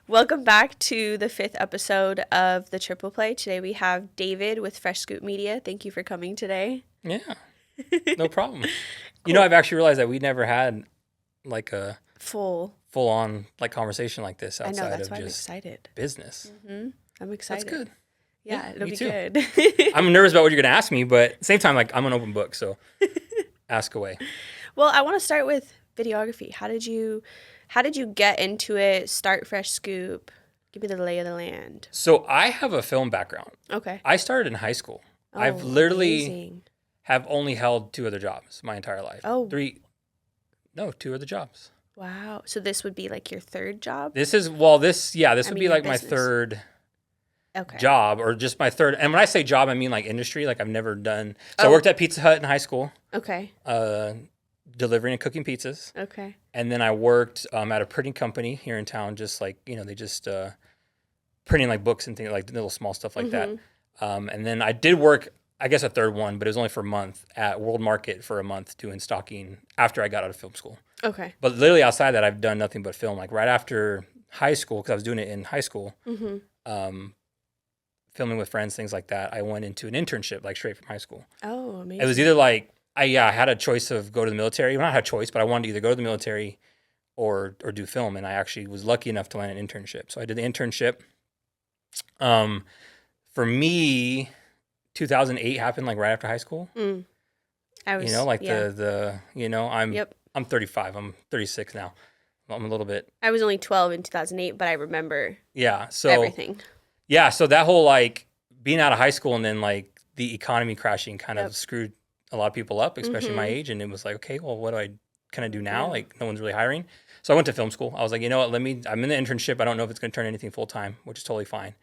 Welcome back to the 5th episode of the Triple Play. Today we have David with Fresh Scoop Media. Thank you for coming today. Yeah, no problem. Cool. I've actually realized that we never had like a full-on like conversation like this outside I know, that's of why just I'm excited. Business. Mm-hmm. I'm excited. That's good. Yeah, it'll be too. good. I'm nervous about what you're going to ask me, but at the same time, like I'm an open book, so ask away. Well, I want to start with videography. How did you get into it? Start Fresh Scoop. Give me the lay of the land. So I have a film background. Okay. I started in high school. Oh, I've literally amazing. have only held 2 other jobs my entire life. Oh. 2 other jobs. Wow. So this would be like your third job? This would be like my third job, or just my third. And when I say job, I mean like industry. Like I've never done. So I worked at Pizza Hut in high school. Okay. Delivering and cooking pizzas. Okay. And then I worked at a printing company here in town, just like, they just printing like books and things, like little small stuff like that. And then I did work, I guess a third one, but it was only for a month at World Market for a month doing stocking after I got out of film school. Okay. But literally outside that, I've done nothing but film. Like right after high school, because I was doing it in high school, filming with friends, things like that, I went into an internship like straight from high school. Oh, amazing. It was either like, I had a choice of go to the military. Well, not had a choice, but I wanted to either go to the military or do film. And I actually was lucky enough to land an internship. So I did the internship. For me, 2008 happened like right after high school. I was, I'm 35. I'm 36 now. I'm a little bit. I was only 12 in 2008, but I remember. Yeah. So everything. Yeah. So that whole like being out of high school and then like the economy crashing kind of screwed a lot of people up, especially my age. And it was like, okay, well, what do I kind of do now? Yeah. Like no one's really hiring. So I went to film school. I was like, you know what, I'm in the internship. I don't know if it's going to turn anything full time, which is totally fine.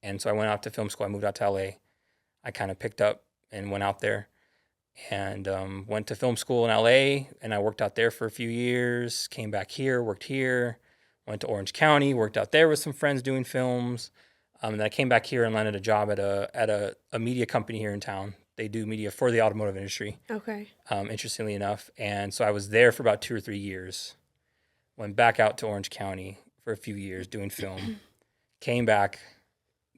And so I went out to film school. I moved out to LA. I kind of picked up and went out there and went to film school in LA. And I worked out there for a few years, came back here, worked here, went to Orange County, worked out there with some friends doing films. And then I came back here and landed a job at a media company here in town. They do media for the automotive industry. Okay. Interestingly enough. And so I was there for about 2 or 3 years. Went back out to Orange County for a few years doing film. Came back,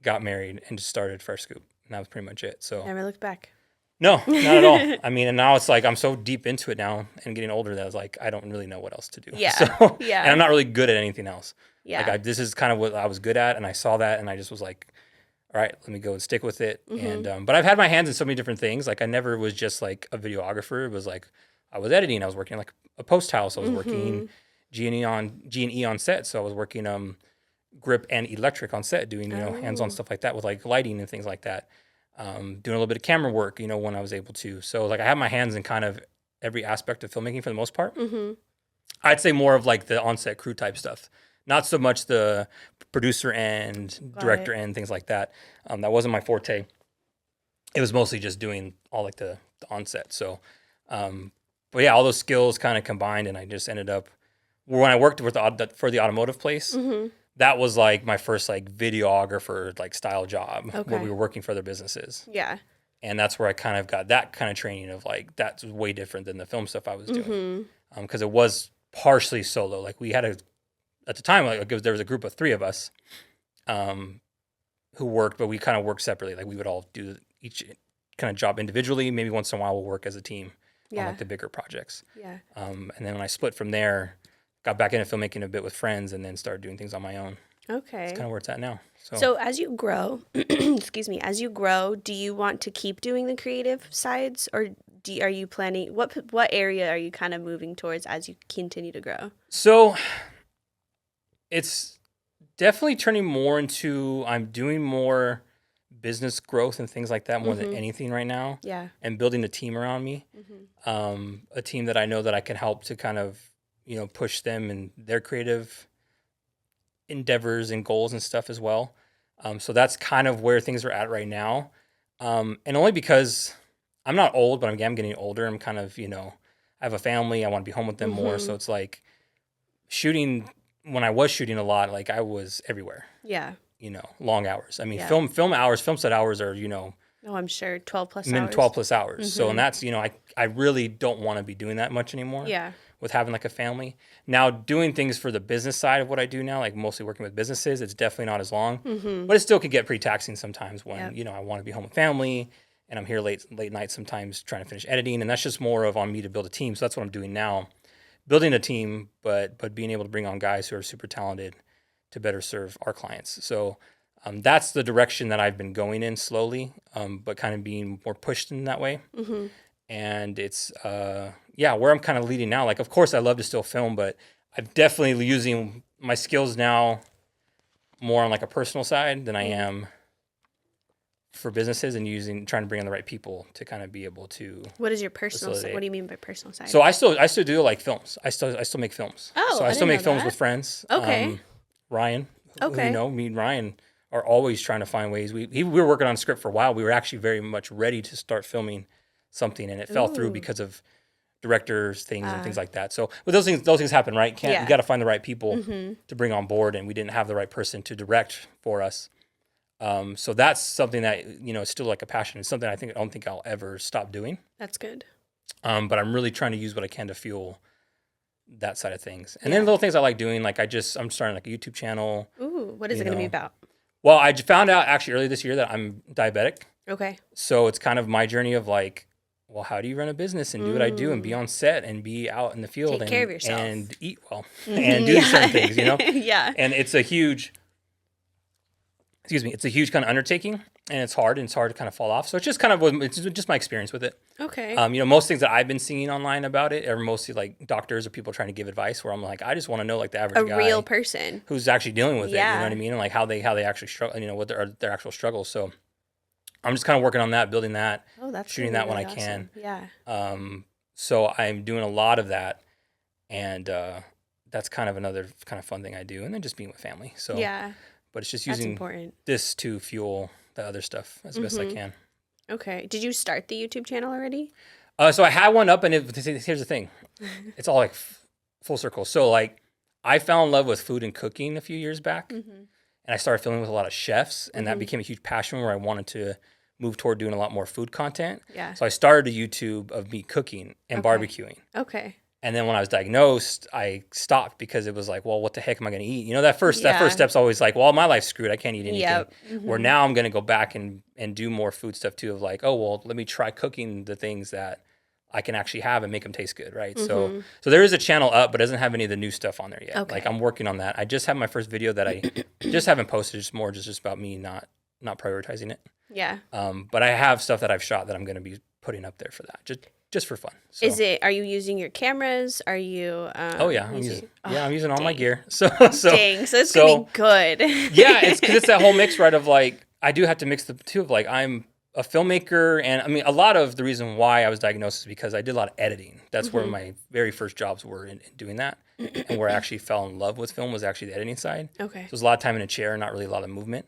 got married, and just started Fresh Scoop. And that was pretty much it. So never looked back. No, not at all. I mean, and now it's like I'm so deep into it now and getting older that I was like, I don't really know what else to do. Yeah. So, yeah. And I'm not really good at anything else. Yeah. Like this is kind of what I was good at, and I saw that, and I just was like, all right, let me go and stick with it. And but I've had my hands in so many different things. Like I never was just like a videographer. It was like I was editing. I was working like a post house. I was working G&E on set. So I was working grip and electric on set, doing hands-on stuff like that with like lighting and things like that. Doing a little bit of camera work, when I was able to. So like I have my hands in kind of every aspect of filmmaking for the most part. I'd say more of like the on-set crew type stuff. Not so much the producer end, director end, things like that. That wasn't my forte. It was mostly just doing all like the onset. So, but yeah, all those skills kind of combined, and I just ended up when I worked for the automotive place. That was like my first like videographer like style job where we were working for other businesses. Yeah, and that's where I kind of got that kind of training of like that's way different than the film stuff I was doing because it was partially solo. Like we had at the time, like there was a group of 3 of us who worked, but we kind of worked separately. Like we would all do each kind of job individually. Maybe once in a while we'll work as a team on like the bigger projects. Yeah. And then when I split from there, got back into filmmaking a bit with friends, and then started doing things on my own. Okay. That's kind of where it's at now. So as you grow, do you want to keep doing the creative sides, or are you planning, what area are you kind of moving towards as you continue to grow? So it's definitely turning more into, I'm doing more business growth and things like that more than anything right now. Yeah. And building a team around me. A team that I know that I can help to kind of, push them in their creative endeavors and goals and stuff as well. So that's kind of where things are at right now. And only because I'm not old, but I'm getting older. I'm kind of, I have a family. I want to be home with them more. So it's like shooting, when I was shooting a lot, like I was everywhere. Yeah. Long hours. I mean, film set hours are, oh, I'm sure 12 plus hours. 12 plus hours. So, and that's, I really don't want to be doing that much anymore. Yeah. with having like a family. Now doing things for the business side of what I do now, like mostly working with businesses, it's definitely not as long, but it still can get pretty taxing sometimes when, Yep. you know, I want to be home with family and I'm here late nights sometimes trying to finish editing. And that's just more of on me to build a team. So that's what I'm doing now, building a team, but being able to bring on guys who are super talented to better serve our clients. So that's the direction that I've been going in slowly, but kind of being more pushed in that way. And it's where I'm kind of leading now. Like, of course, I love to still film, but I'm definitely using my skills now more on like a personal side than I am for businesses, and trying to bring in the right people to kind of be able to. What is your personal side? facilitate. What do you mean by personal side? So I still do like films. I still make films. Oh, So I I still didn't make know films that. with friends. Okay. Ryan, who Okay. you know, me and Ryan are always trying to find ways. We were working on a script for a while. We were actually very much ready to start filming something, and it fell through Ooh. because of directors things and things like that. So, but those things happen, right? You got to find the right people to bring on board, and we didn't have the right person to direct for us. So that's something that, you know, is still like a passion. It's something I don't think I'll ever stop doing. That's good. But I'm really trying to use what I can to fuel that side of things. And then little things I like doing, like I'm starting like a YouTube channel. Ooh, what is it going to be about? Well, I found out actually earlier this year that I'm diabetic. Okay. So it's kind of my journey of like, well, how do you run a business and do what I do and be on set and be out in the field Take care of yourself. and eat well and do certain things, you know? Yeah. And it's a huge kind of undertaking, and it's hard to kind of fall off. So it's just it's my experience with it. Okay. You know, most things that I've been seeing online about it are mostly like doctors or people trying to give advice, where I'm like, I just want to know like the average guy, real person who's actually dealing with it. You know Yeah. what I mean? And like how they actually struggle, you know, what their actual struggles. So I'm just kind of working on that, building that, Oh, that's shooting really, that when I really can. awesome. Yeah. So I'm doing a lot of that, and that's kind of another kind of fun thing I do, and then just being with family. So Yeah. but it's just That's using important. this to fuel the other stuff as best I can. Okay. Did you start the YouTube channel already? So I had one up, and here's the thing, it's all like full circle. So like I fell in love with food and cooking a few years back, and I started filming with a lot of chefs, and that became a huge passion where I wanted to move toward doing a lot more food content. Yeah. So I started a YouTube of me cooking and barbecuing. Okay. And then when I was diagnosed, I stopped because it was like, well, what the heck am I going to eat? You know, that first Yeah. step's always like, well, my life's screwed. I can't eat anything. Yep. Where now I'm going to go back and do more food stuff too, of like, oh, well, let me try cooking the things that I can actually have and make them taste good, right? So there is a channel up, but it doesn't have any of the new stuff on there yet. Okay. Like I'm working on that. I just have my first video that I just haven't posted. It's more just about me not prioritizing it. Yeah. But I have stuff that I've shot that I'm going to be putting up there for that, just for fun. So. Are you using your cameras? Are you Oh yeah, I'm using all my dang. gear. So Dang, so it's gonna be good. Yeah, it's because it's that whole mix, right? Of like, I do have to mix the two of like, I'm a filmmaker, and I mean, a lot of the reason why I was diagnosed is because I did a lot of editing. That's where my very first jobs were in doing that, and where I actually fell in love with film was actually the editing side. Okay. So it was a lot of time in a chair, not really a lot of movement.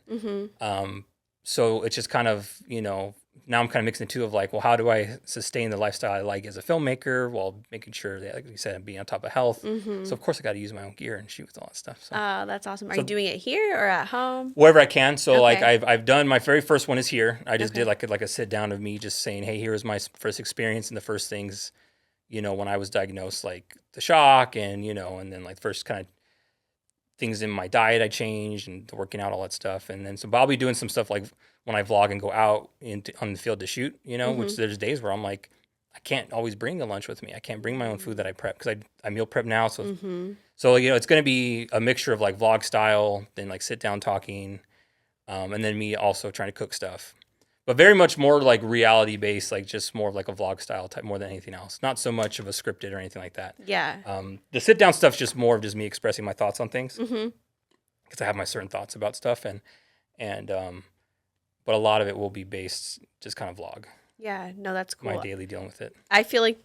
So it's just kind of, you know, now I'm kind of mixing the two of like, well, how do I sustain the lifestyle I like as a filmmaker while making sure that, like you said, I'm being on top of health. So of course I got to use my own gear and shoot with all that stuff. So That's awesome. Are you doing it here or at home? wherever I can. So like Okay. I've done my very first one is here. I just did like a sit down of me just saying, hey, here was my first experience and the first things, you know, when I was diagnosed, like the shock and, you know, and then like first kind of things in my diet I changed and working out, all that stuff. And then so I'll be doing some stuff like when I vlog and go out on the field to shoot, you know, which there's days where I'm like, I can't always bring the lunch with me. I can't bring my own food that I prep because I meal prep now. So, so, you know, it's going to be a mixture of like vlog style, then like sit down talking, and then me also trying to cook stuff. But very much more like reality based, like just more of like a vlog style type more than anything else. Not so much of a scripted or anything like that. Yeah. The sit down stuff's just more of just me expressing my thoughts on things because I have my certain thoughts about stuff and but a lot of it will be based just kind of vlog. Yeah. No, that's cool. My daily dealing with it. I feel like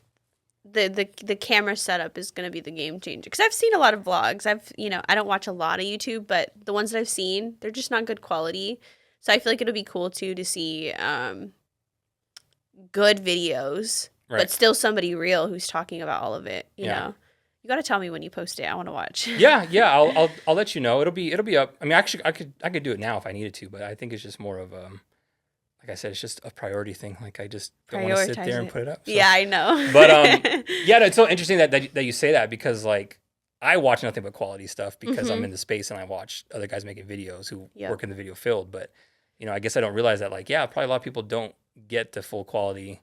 the camera setup is going to be the game changer because I've seen a lot of vlogs. I don't watch a lot of YouTube, but the ones that I've seen, they're just not good quality. So I feel like it'll be cool too to see good videos, but still somebody real who's talking about all of it. You know, you got to tell me when you post it. I want to watch. Yeah. I'll let you know. It'll be up. I mean, actually, I could do it now if I needed to, but I think it's just more of like I said, it's just a priority thing. Like I just don't want to sit Prioritize there and it. put it up. So. Yeah, I know. But yeah, no, it's so interesting that you say that because like I watch nothing but quality stuff because I'm in the space and I watch other guys making videos who work in the video field. But you know, I guess I don't realize that like probably a lot of people don't get the full quality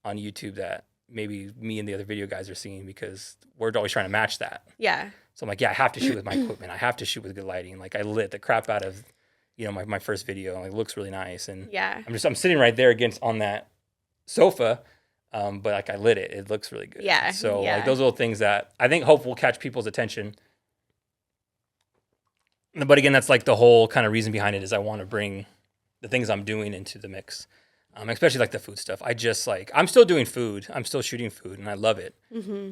on YouTube that maybe me and the other video guys are seeing because we're always trying to match that. Yeah. So I'm like, I have to shoot with my equipment. I have to shoot with good lighting. Like I lit the crap out of, you know, my first video. Like, it looks really nice. And I'm sitting right there against on that sofa. But like I lit it. It looks really good. Yeah. So like those little things that I think hope will catch people's attention. But again, that's like the whole kind of reason behind it is I want to bring the things I'm doing into the mix. Especially like the food stuff. I'm still doing food. I'm still shooting food and I love it.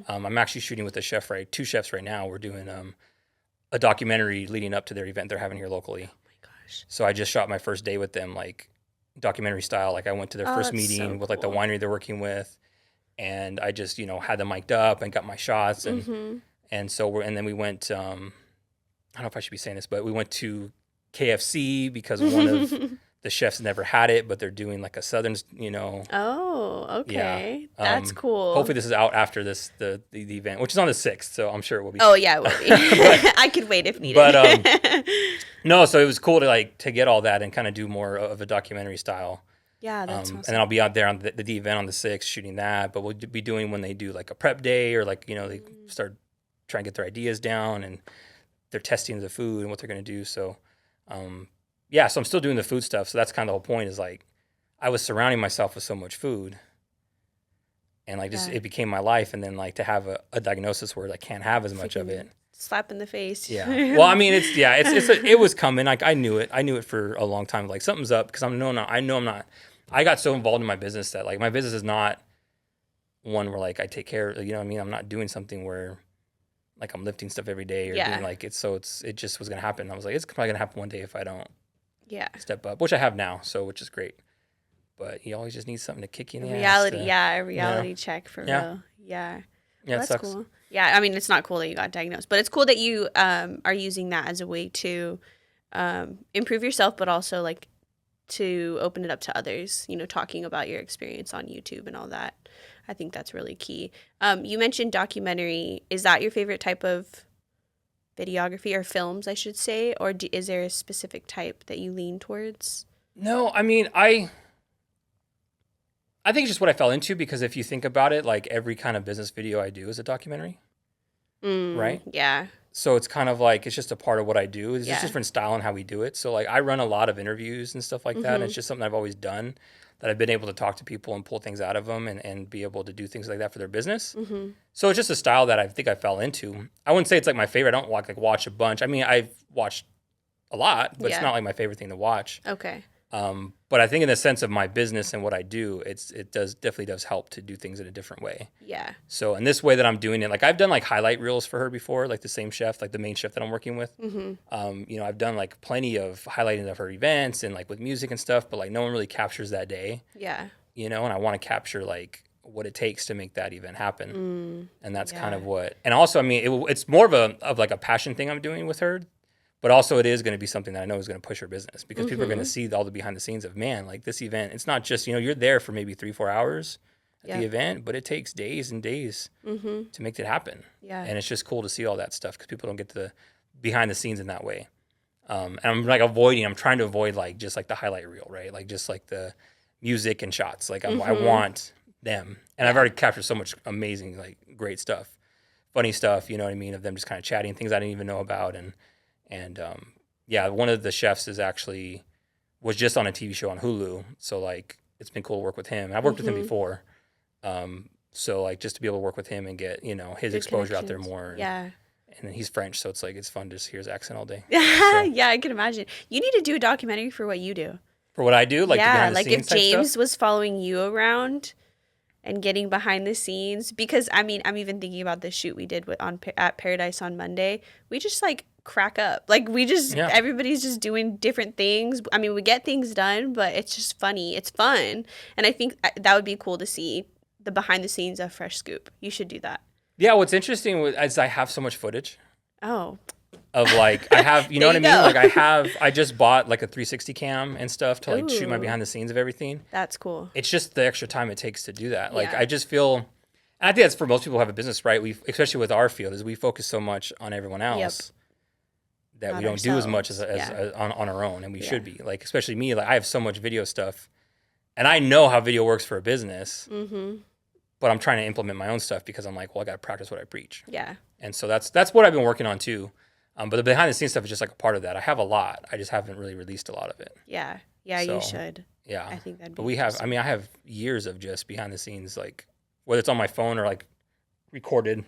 I'm actually shooting with two chefs right now. We're doing a documentary leading up to their event they're having here locally. Oh my gosh. So I just shot my first day with them, like documentary style. Like I went to their first meeting with like the winery they're working with. And I just, you know, had them mic'd up and got my shots. And so and then we went, I don't know if I should be saying this, but we went to KFC because one of the chefs never had it, but they're doing like a Southern, you know. Oh, okay. Yeah. That's cool. Hopefully this is out after the event, which is on the 6th, so I'm sure it will be. Oh, yeah, it will be. I could wait if needed. But no, so it was cool to get all that and kind of do more of a documentary style. Yeah, that's awesome. And then I'll be out there on the event on the 6th shooting that, but we'll be doing when they do like a prep day or like, you know, they start trying to get their ideas down and they're testing the food and what they're going to do. So, so I'm still doing the food stuff. So that's kind of the whole point is like, I was surrounding myself with so much food and like just, it became my life. And then like to have a diagnosis where I can't have as much of it. Slap in the face. Yeah. Well, I mean, it was coming. Like I knew it for a long time. Like something's up because I know I'm not, I got so involved in my business that like my business is not one where like I take care of, you know what I mean? I'm not doing something where like I'm lifting stuff every day or doing like it just was going to happen. I was like, it's probably going to happen one day if I don't step up, which I have now. So, which is great. But you always just need something to kick you in the ass. A reality check for real. Yeah. Yeah, well, that's cool. Yeah, I mean, it's not cool that you got diagnosed, but it's cool that you are using that as a way to improve yourself, but also like to open it up to others, you know, talking about your experience on YouTube and all that. I think that's really key. You mentioned documentary. Is that your favorite type of videography or films, I should say? Or is there a specific type that you lean towards? No, I mean, I think it's just what I fell into because if you think about it, like every kind of business video I do is a documentary, right? Yeah. So it's kind of like, it's just a part of what I do. It's just different style and how we do it. So like I run a lot of interviews and stuff like that. And it's just something I've always done that I've been able to talk to people and pull things out of them and be able to do things like that for their business. So it's just a style that I think I fell into. I wouldn't say it's like my favorite. I don't watch a bunch. I mean, I've watched a lot, but it's not like my favorite thing to watch. Okay. But I think in the sense of my business and what I do, it definitely does help to do things in a different way. Yeah. So in this way that I'm doing it, like I've done like highlight reels for her before, like the same chef, like the main chef that I'm working with. You know, I've done like plenty of highlighting of her events and like with music and stuff, but like no one really captures that day. Yeah. You know, and I want to capture like what it takes to make that event happen. And that's kind of what, and also, I mean, it's more of like a passion thing I'm doing with her. But also it is going to be something that I know is going to push her business because people are going to see all the behind the scenes of, man, like this event, it's not just, you know, you're there for maybe 3-4 hours at the event, but it takes days and days to make it happen. Yeah. And it's just cool to see all that stuff because people don't get to the behind the scenes in that way. And I'm like I'm trying to avoid like just like the highlight reel, right? Like just like the music and shots. Like I want them. And I've already captured so much amazing, like great stuff, funny stuff, you know what I mean? Of them just kind of chatting things I didn't even know about. And one of the chefs was just on a TV show on Hulu. So like, it's been cool to work with him. I've worked with him before. So like just to be able to work with him and get, you know, his exposure out there more. And then he's French. So it's like, it's fun to just hear his accent all day. So. Yeah, I can imagine. You need to do a documentary for what you do. For what I do? Like behind the scenes if James was following you around and getting behind the scenes, because I mean, I'm even thinking about the shoot we did at Paradise on Monday. We just like crack up. Like we just, everybody's just doing different things. I mean, we get things done, but it's just funny. It's fun. And I think that would be cool to see the behind the scenes of Fresh Scoop. You should do that. Yeah. What's interesting is I have so much footage. Oh. of like, I have, you know what I There mean? you Like go. I just bought like a 360 cam and stuff to like shoot my Ooh. behind the scenes of everything. That's cool. It's just the extra time it takes to do that. Like Yeah. I just feel, and I think that's for most people who have a business, right? We, especially with our field, is we focus so much on everyone else that Not we don't do as much as, ourselves. as on our own, and we Yeah. should be. Like especially me, like I have so much video stuff, and I know how video works for a business, but I'm trying to implement my own stuff because I'm like, well, I got to practice what I preach. Yeah. And so that's what I've been working on too. But the behind the scenes stuff is just like a part of that. I have a lot. I just haven't really released a lot of it. Yeah. Yeah, So, you should. Yeah. I think that'd be But we have, I interesting. mean, I have years of just behind the scenes, like whether it's on my phone or like recorded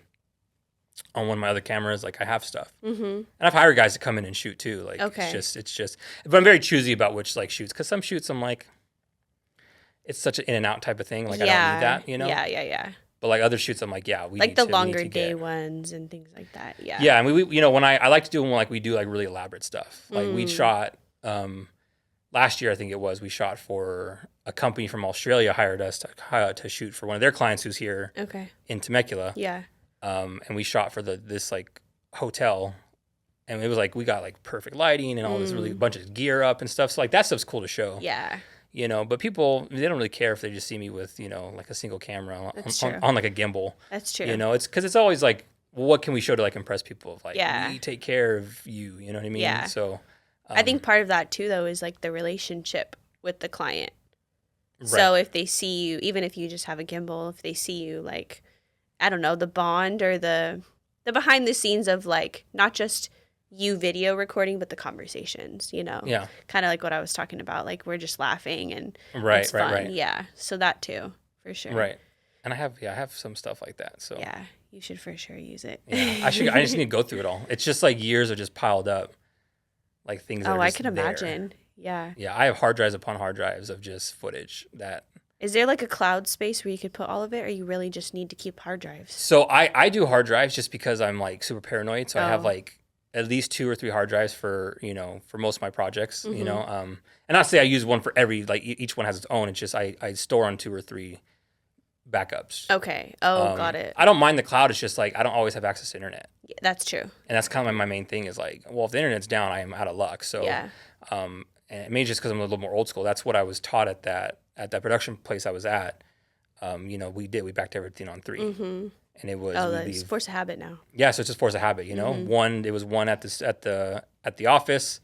on one of my other cameras, like I have stuff. And I've hired guys to come in and shoot too. Like Okay. it's just, but I'm very choosy about which like shoots. Cause some shoots I'm like, it's such an in and out type of thing. Like I don't need that, you know? Yeah. But like other shoots, I'm like, yeah, we Like need the to, we longer need to day get. ones and things like that. Yeah. Yeah, I mean, we you know, when I like to do when like we do like really elaborate stuff. Like we shot last year, I think it was, we shot for a company from Australia hired us to shoot for one of their clients who's here Okay. in Temecula. Yeah. And we shot for this like hotel, and it was like we got like perfect lighting and all this really bunch of gear up and stuff. So like that stuff's cool to show. Yeah. You know, but people, they don't really care if they just see me with, you know, like a single camera That's true. on like a gimbal. That's true. You know, it's because it's always like, well, what can we show to like impress people? Of like, Yeah. we take care of you. You know what I mean? Yeah. So I think part of that too, though, is like the relationship with the client. right. So if they see you, even if you just have a gimbal, if they see you, like, I don't know, the bond or the behind the scenes of like not just you video recording, but the conversations, you know? Yeah. Kind of like what I was talking about. Like we're just laughing and Right. it's fun. Right. Yeah. So that too, for sure. Right. And I have some stuff like that. So Yeah. You should for sure use it. yeah, I just need to go through it all. It's just like years are just piled up, like things. That Oh, are I just can there. imagine. Yeah. Yeah, I have hard drives upon hard drives of just footage that. Is there like a cloud space where you could put all of it, or you really just need to keep hard drives? So I do hard drives just because I'm like super paranoid. So I have Oh. like at least 2 or 3 hard drives for, you know, for most of my projects, Mm-hmm. you know. And not to say I use one for every, like each one has its own. It's just I store on 2 or 3 backups. Okay. Oh, got it. I don't mind the cloud. It's just like I don't always have access to internet. Yeah, that's true. And that's kind of my main thing is like, well, if the internet's down, I am out of luck. So, Yeah. and maybe just because I'm a little more old school, that's what I was taught at that production place I was at. You know, we backed everything on 3, and it was Oh, we that's leave. force of habit now. Yeah, so it's just force of habit, you know. It was one at the office.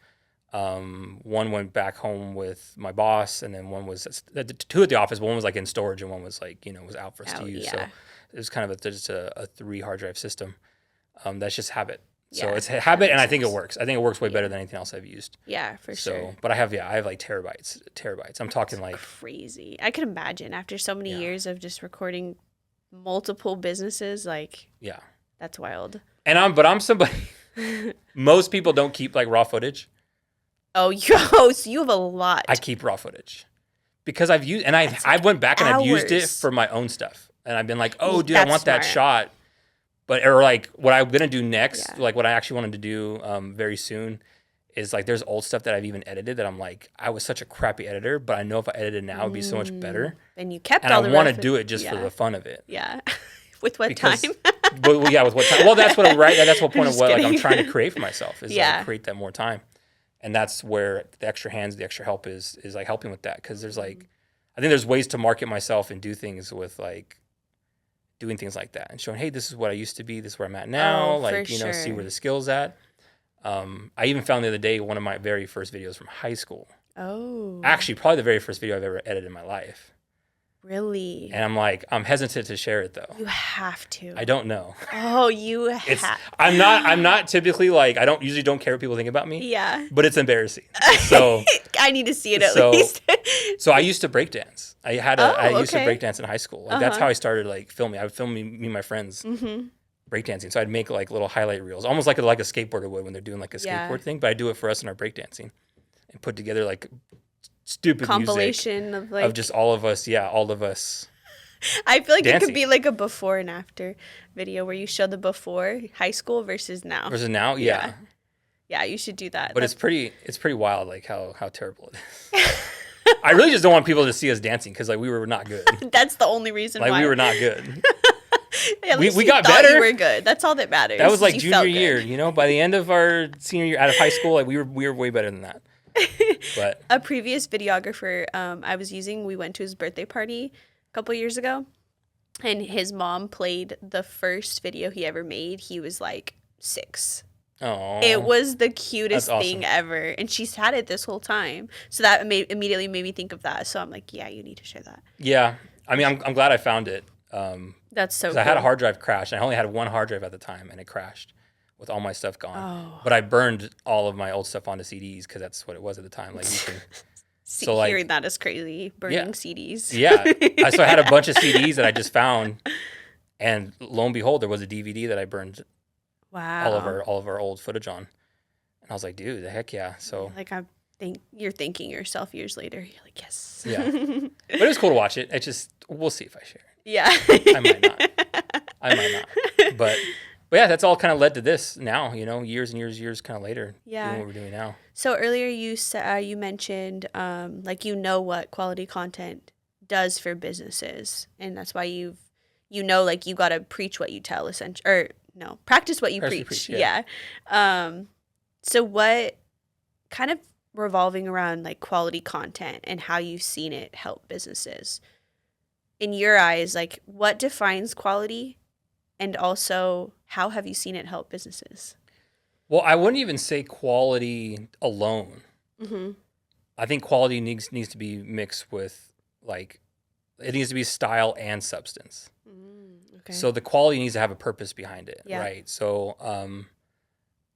One went back home with my boss, and then one was 2 at the office. But one was like in storage, and one was like, you know, was out for us to Out, use. yeah. So it was kind of just a 3 hard drive system. That's just habit. So Yeah, it's a habit, and I makes think it sense. works. I think it works way better than anything else I've used. Yeah, for So, sure. but I have like terabytes. I'm talking like Crazy. I could imagine after so many Yeah. years of just recording multiple businesses, like yeah. that's wild. And I'm somebody. Most people don't keep like raw footage. Oh, yo, so you have a lot. I keep raw footage because I've used, and I went back and I've used it hours. for my own stuff, and I've been like, oh, dude, I That's want that smart. shot, but or like what I'm gonna do next, Yeah. like what I actually wanted to do very soon, is like there's old stuff that I've even edited that I'm like, I was such a crappy editor, but I know if I edited now it'd be so much better, And you kept and all I the want to raw do footage. it just Yeah. for the fun of it. Yeah. With what Because, time? well, yeah, with what time? Well, that's what that's what point of Just what like I'm kidding. trying to create for myself is Yeah. like create that more time, and that's where the extra hands, the extra help is like helping with that because there's like, I think there's ways to market myself and do things with like doing things like that and showing, hey, this is what I used to be, this is where I'm at now, Oh, like for you know, see sure. where the skill's at. I even found the other day one of my very first videos from high school. Oh. Actually, probably the very first video I've ever edited in my life. Really? And I'm hesitant to share it though. You have to. I don't know. Oh, you It's have. I'm not typically like I don't care what people think about me, Yeah. but it's embarrassing. So I need to see it at So- least. so I used to breakdance. I used to okay. breakdance in high school. Like that's Uh-huh. how I started like filming. I would film me and my friends breakdancing. So I'd make like little highlight reels, almost like a skateboarder would when they're doing like a Yeah. skateboard thing. But I do it for us in our breakdancing and put together like stupid music Compilation of like. of just all of us. Yeah, all of us. I feel like it dancing. could be like a before and after video where you show the before high school versus now. Versus now, yeah. Yeah, you should do that. But it's pretty wild, like how terrible it is. I really just don't want people to see us dancing because like we were not good. That's the only reason Like why. we were not good. At we least you got thought you better. were good. That's all that matters. That was is like you junior felt good. year, you know. By the end of our senior year out of high school, like we were way better than that. But A previous videographer I was using, we went to his birthday party a couple years ago, and his mom played the first video he ever made. He was like 6. oh, It was the that's cutest awesome. thing ever, and she's had it this whole time. So that immediately made me think of that. So I'm like, yeah, you need to share that. Yeah, I mean, I'm glad I found it. That's so 'Cause cool. I had a hard drive crash. And I only had one hard drive at the time, and it crashed with all my stuff gone. Oh. But I burned all of my old stuff onto CDs because that's what it was at the time. Like you can, So like- hearing that is crazy. Burning CDs. yeah. So I had a bunch of CDs that I just found, and lo and behold, there was a DVD that I burned Wow. all of our old footage on. And I was like, dude, the heck yeah. So like you're thanking yourself years later. You're like, yes. yeah, but it was cool to watch it. It's just we'll see if I share it. Yeah. I might not. But yeah, that's all kind of led to this now. You know, years and years kind of later. Yeah. Doing what we're doing now. So earlier you said you mentioned like what quality content does for businesses, and that's why you like you got to preach what you tell, essentially, or no, practice what you preach. Yeah. So what kind of revolving around like quality content and how you've seen it help businesses in your eyes, like what defines quality, and also how have you seen it help businesses? Well, I wouldn't even say quality alone. Mm-hmm. I think quality needs to be mixed with like it needs to be style and substance. Okay. So the quality needs to have a purpose behind it, Yeah. right? So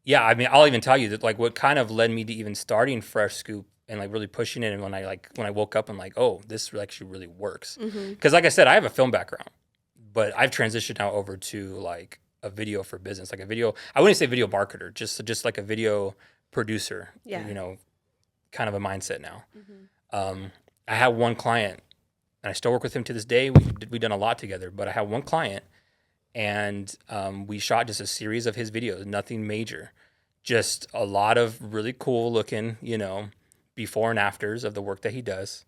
yeah, I mean, I'll even tell you that like what kind of led me to even starting Fresh Scoop and like really pushing it, and when I woke up and like, oh, this actually really works. Because like I said, I have a film background, but I've transitioned now over to like a video for business, like a video. I wouldn't say video marketer, just like a video producer. Yeah. You know, kind of a mindset now. I had one client, and I still work with him to this day. We've done a lot together, but I had one client, and we shot just a series of his videos, nothing major, just a lot of really cool looking, you know, before and afters of the work that he does,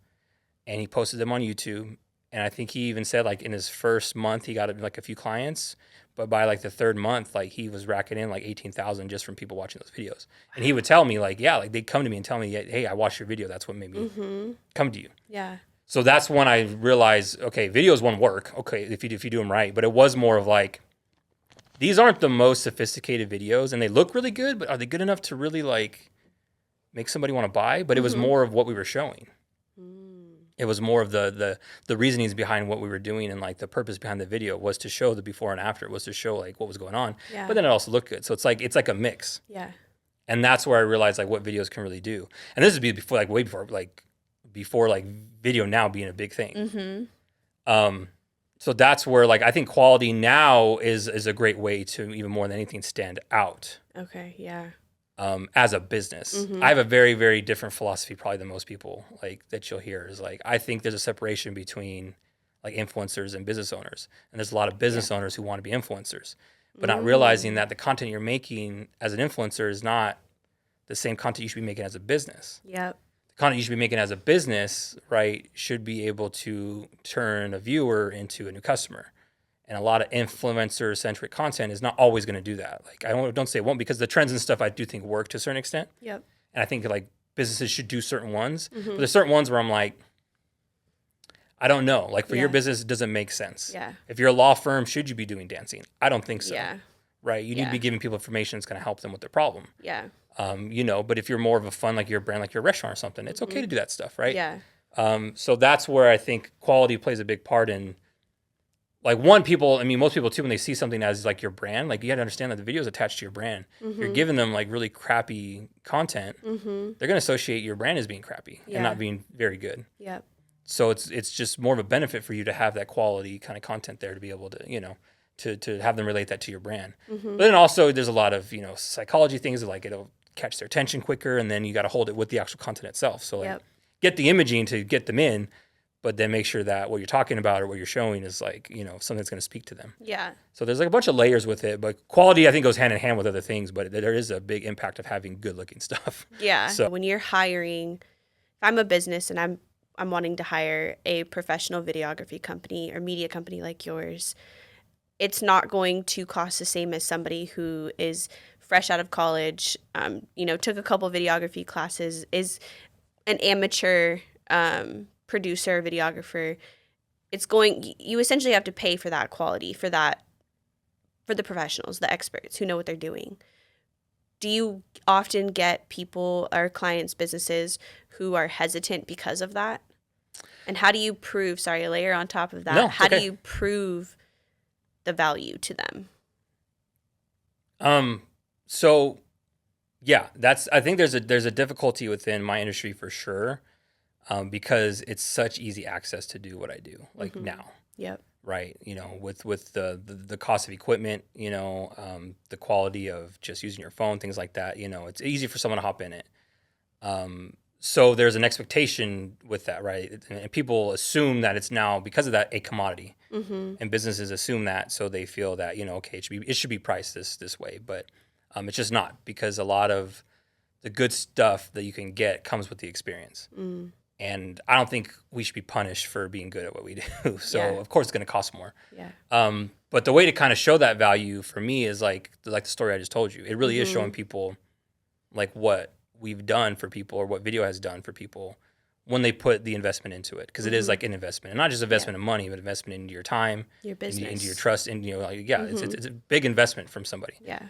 and he posted them on YouTube. And I think he even said like in his first month he got like a few clients, but by like the third month, like he was racking in like 18,000 just from people watching those videos. And he would tell me like, yeah, like they'd come to me and tell me, hey, I watched your video. That's what made me come to you. Yeah. So that's when I realized, okay, videos won't work. Okay, if you do them right, but it was more of like, these aren't the most sophisticated videos, and they look really good, but are they good enough to really like make somebody want to buy? But it was more of what we were showing. It was more of the reasonings behind what we were doing, and like the purpose behind the video was to show the before and after. It was to show like what was going on, Yeah. but then it also looked good. So it's like a mix, Yeah. and that's where I realized like what videos can really do. And this is before like way before like video now being a big thing. So that's where like I think quality now is a great way to even more than anything stand out. Okay. Yeah. As a business. I have a very, very different philosophy probably than most people like that you'll hear is like, I think there's a separation between like influencers and business owners. And there's a lot of business owners who want to be influencers, but not realizing that the content you're making as an influencer is not the same content you should be making as a business. Yep. The content you should be making as a business, right, should be able to turn a viewer into a new customer. And a lot of influencer-centric content is not always going to do that. Like I don't say it won't, because the trends and stuff I do think work to a certain extent. Yep. And I think like businesses should do certain ones, but there's certain ones where I'm like, I don't know. Like for your business, it doesn't make sense. Yeah. If you're a law firm, should you be doing dancing? I don't think so. Yeah. Right. You need to be giving people information that's going to help them with their problem. Yeah. You know, but if you're more of a fun, like your brand, like your restaurant or something, it's okay to do that stuff, right? Yeah. So that's where I think quality plays a big part in. Like most people too, when they see something as like your brand, like you got to understand that the video is attached to your brand. You're giving them like really crappy content. They're going to associate your brand as being crappy and not being very good. Yep. So it's just more of a benefit for you to have that quality kind of content there to be able to, you know, to have them relate that to your brand. But then also there's a lot of, you know, psychology things that like it'll catch their attention quicker, and then you got to hold it with the actual content itself. So like get the imaging to get them in, but then make sure that what you're talking about or what you're showing is like, you know, something that's going to speak to them. Yeah. So there's like a bunch of layers with it, but quality I think goes hand in hand with other things, but there is a big impact of having good looking stuff. Yeah. So when you're hiring, if I'm a business and I'm wanting to hire a professional videography company or media company like yours, it's not going to cost the same as somebody who is fresh out of college, took a couple videography classes, is an amateur producer, videographer. You essentially have to pay for that quality, for the professionals, the experts who know what they're doing. Do you often get people or clients, businesses who are hesitant because of that? And how do you prove, sorry, a layer on top of that, No, it's how do okay. you prove the value to them? So yeah, I think there's a difficulty within my industry for sure, because it's such easy access to do what I do like now, Yep. right? With the cost of equipment, the quality of just using your phone, things like that. It's easy for someone to hop in it. So there's an expectation with that, right? And people assume that it's now, because of that, a commodity, and businesses assume that, so they feel that okay, it should be priced this way, but it's just not, because a lot of the good stuff that you can get comes with the experience. And I don't think we should be punished for being good at what we do. So Yeah. of course it's going to cost more. Yeah. But the way to kind of show that value for me is like the story I just told you. It really is showing people like what we've done for people, or what video has done for people when they put the investment into it. Because it is like an investment, and not just investment in money, but investment into your time, Your business. into your trust, and it's a big investment from somebody. Yeah.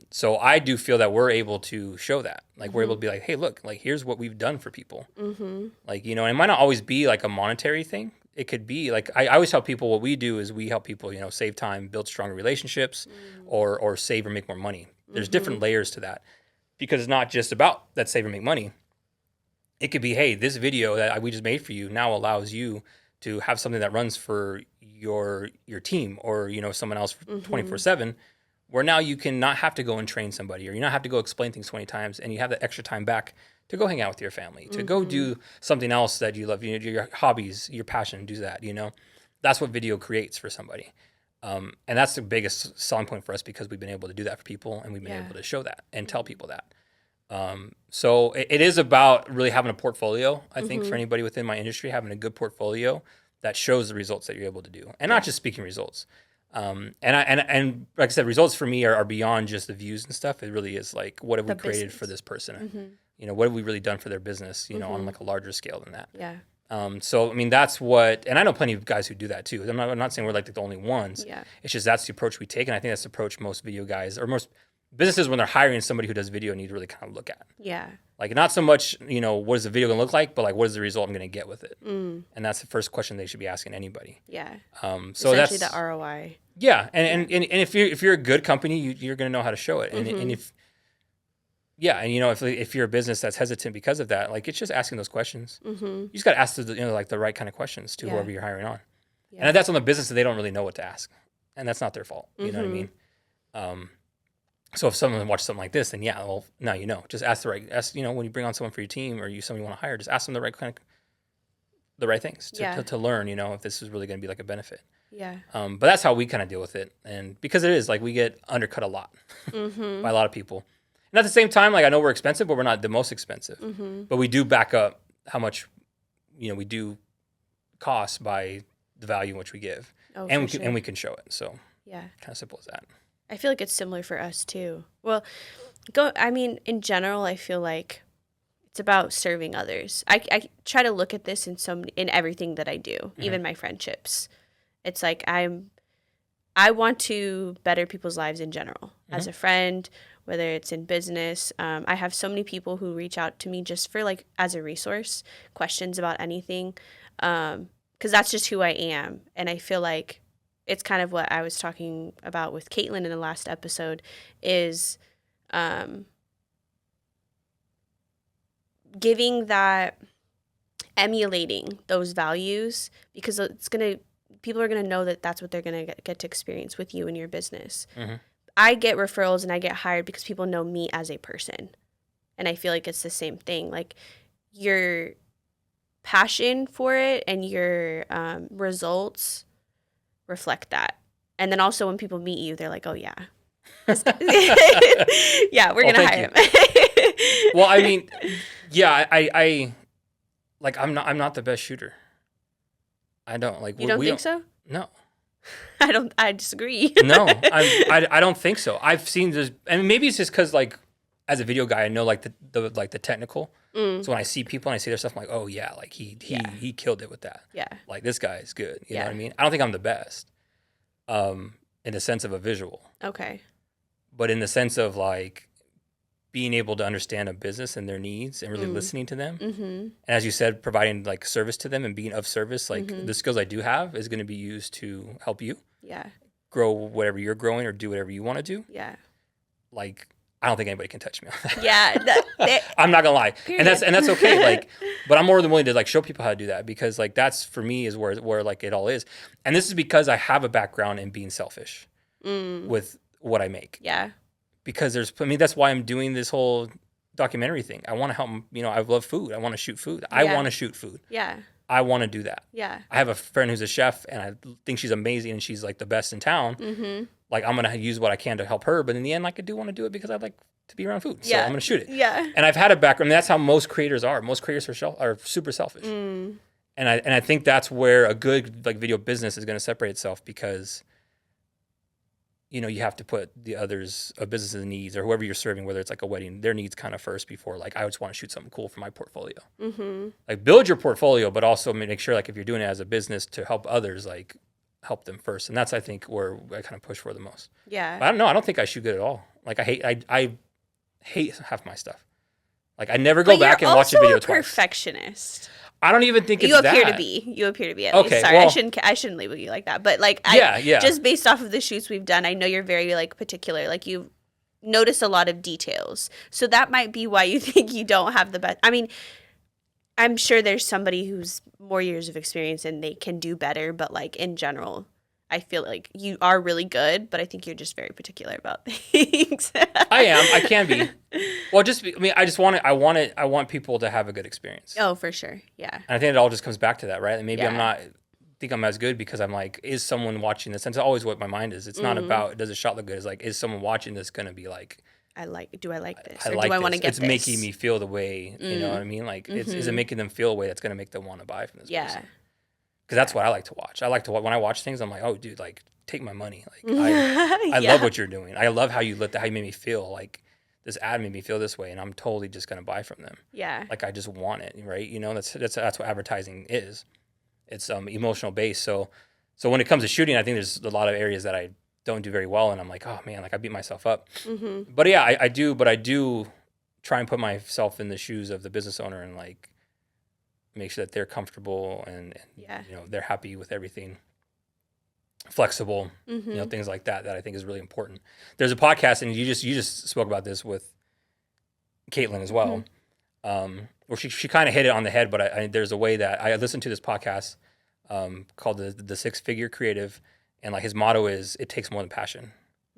So I do feel that we're able to show that, like we're able to be like, hey, look, like here's what we've done for people. Like, and it might not always be like a monetary thing. It could be like, I always tell people what we do is we help people, save time, build stronger relationships, or save or make more money. There's different layers to that, because it's not just about that save or make money. It could be, hey, this video that we just made for you now allows you to have something that runs for your team, or someone else 24/7, where now you can not have to go and train somebody, or you not have to go explain things 20 times, and you have that extra time back to go hang out with your family, to go do something else that you love, your hobbies, your passion, do that. That's what video creates for somebody. And that's the biggest selling point for us, because we've been able to do that for people, and we've been able to show that and tell people that. So it is about really having a portfolio. I think for anybody within my industry, having a good portfolio that shows the results that you're able to do, and not just speaking results. And like I said, results for me are beyond just the views and stuff. It really is like, what have we created for this person? What have we really done for their business? On like a larger scale than that. Yeah. So I mean, that's what, and I know plenty of guys who do that too. I'm not saying we're like the only ones. Yeah. It's just that's the approach we take, and I think that's the approach most video guys, or most businesses, when they're hiring somebody who does video, need to really kind of look at. Yeah. Like, not so much, what is the video gonna look like, but like, what is the result I'm gonna get with it? And that's the first question they should be asking anybody. Yeah. So essentially that's the ROI. Yeah, and if you're a good company, you're gonna know how to show it, and if if you're a business that's hesitant because of that, like, it's just asking those questions. You just got to ask the right kind of questions to whoever you're hiring on, and that's on the business that they don't really know what to ask, and that's not their fault. You know what I mean? So if someone watches something like this, then now just ask when you bring on someone for your team, or someone you want to hire, just ask them the right things to learn. If this is really going to be like a benefit. Yeah. But that's how we kind of deal with it, and because it is like, we get undercut a lot by a lot of people. And at the same time, like, I know we're expensive, but we're not the most expensive. But we do back up how much, we do cost by the value in which we give, and we can show it. So yeah, kind of simple as that. I feel like it's similar for us too. Well, in general, I feel like it's about serving others. I try to look at this in everything that I do, even my friendships. It's like I want to better people's lives in general, as a friend, whether it's in business. I have so many people who reach out to me just for, like, as a resource, questions about anything, because that's just who I am. And I feel like it's kind of what I was talking about with Caitlin in the last episode, is giving that, emulating those values, because people are going to know that that's what they're going to get to experience with you and your business. I get referrals and I get hired because people know me as a person. And I feel like it's the same thing. Like, your passion for it and your results reflect that. And then also when people meet you, they're like, oh, yeah. Yeah, we're going to hire him. Well, I mean, yeah, I like, I'm not the best shooter. I don't like. You don't think so? No. I disagree. No, I don't think so. I've seen this, and maybe it's just because like as a video guy, I know like the technical. So when I see people and I see their stuff, I'm like, oh yeah, like he killed it with that. Yeah. Like this guy is good. You know Yeah. what I mean? I don't think I'm the best, in the sense of a visual, Okay. but in the sense of like being able to understand a business and their needs and really listening to them. Mm-hmm. And as you said, providing like service to them and being of service, like Mm-hmm. the skills I do have is going to be used to help you Yeah. grow whatever you're growing or do whatever you want to do. Yeah. Like, I don't think anybody can touch me on that. Yeah. I'm not gonna lie, Period. and that's okay. Like, but I'm more than willing to like show people how to do that because like that's for me is where like it all is, and this is because I have a background in being selfish with what I make. Yeah. Because that's why I'm doing this whole documentary thing. I want to help. I love food. I want to shoot food. I want to shoot food. Yeah. I want to do that. Yeah. I have a friend who's a chef, and I think she's amazing, and she's like the best in town. Mm-hmm. Like I'm gonna use what I can to help her, but in the end, like I do want to do it because I like to be around food. So Yeah. I'm gonna shoot it. Yeah. And I've had a background. That's how most creators are. Most creators are super selfish. Mm. And I think that's where a good like video business is gonna separate itself because you have to put the others a business's needs or whoever you're serving, whether it's like a wedding, their needs kind of first before like I just want to shoot something cool for my portfolio. Mm-hmm. Like build your portfolio, but also make sure like if you're doing it as a business to help others, like help them first. And that's I think where I kind of push for the most. Yeah. But I don't know. I don't think I shoot good at all. Like I hate half my stuff. Like I never go back and watch a video twice. Perfectionist. I don't even think it's You that. appear to be. You appear to be at Okay, least. Sorry, well- I shouldn't label you like that. But like, Yeah. just based off of the shoots we've done, I know you're very like particular. Like you notice a lot of details, so that might be why you think you don't have the best. I mean, I'm sure there's somebody who's more years of experience and they can do better. But like in general, I feel like you are really good. But I think you're just very particular about things. I am. I can be. Well, I just want it. I want people to have a good experience. Oh, for sure. Yeah. And I think it all just comes back to that, right? And maybe Yeah. think I'm as good because I'm like, is someone watching this? And it's always what my mind is. It's not about does the shot look good. It's like, is someone watching this going to be like, Do I like this? I Or like do I this. want to get It's this? making me feel the way, you know what I mean? Like, is it making them feel a way that's going to make them want to buy from this Yeah. person? Because that's what I like to watch. I like to when I watch things, I'm like, oh, dude, like, take my money. Like, I Yeah. love what you're doing. I love how you how you made me feel. Like, this ad made me feel this way, and I'm totally just going to buy from them. Yeah. Like, I just want it, right? That's what advertising is. It's emotional based. So when it comes to shooting, I think there's a lot of areas that I don't do very well, and I'm like, oh man, like I beat myself up. Mm-hmm. But yeah, I do. But I do try and put myself in the shoes of the business owner and like make sure that they're comfortable and Yeah. they're happy with everything, flexible, Mm-hmm. things like that I think is really important. There's a podcast, and you just spoke about this with Caitlin as well, where she kind of hit it on the head. But there's a way that I listened to this podcast called the 6-Figure Creative, and like his motto is it takes more than passion.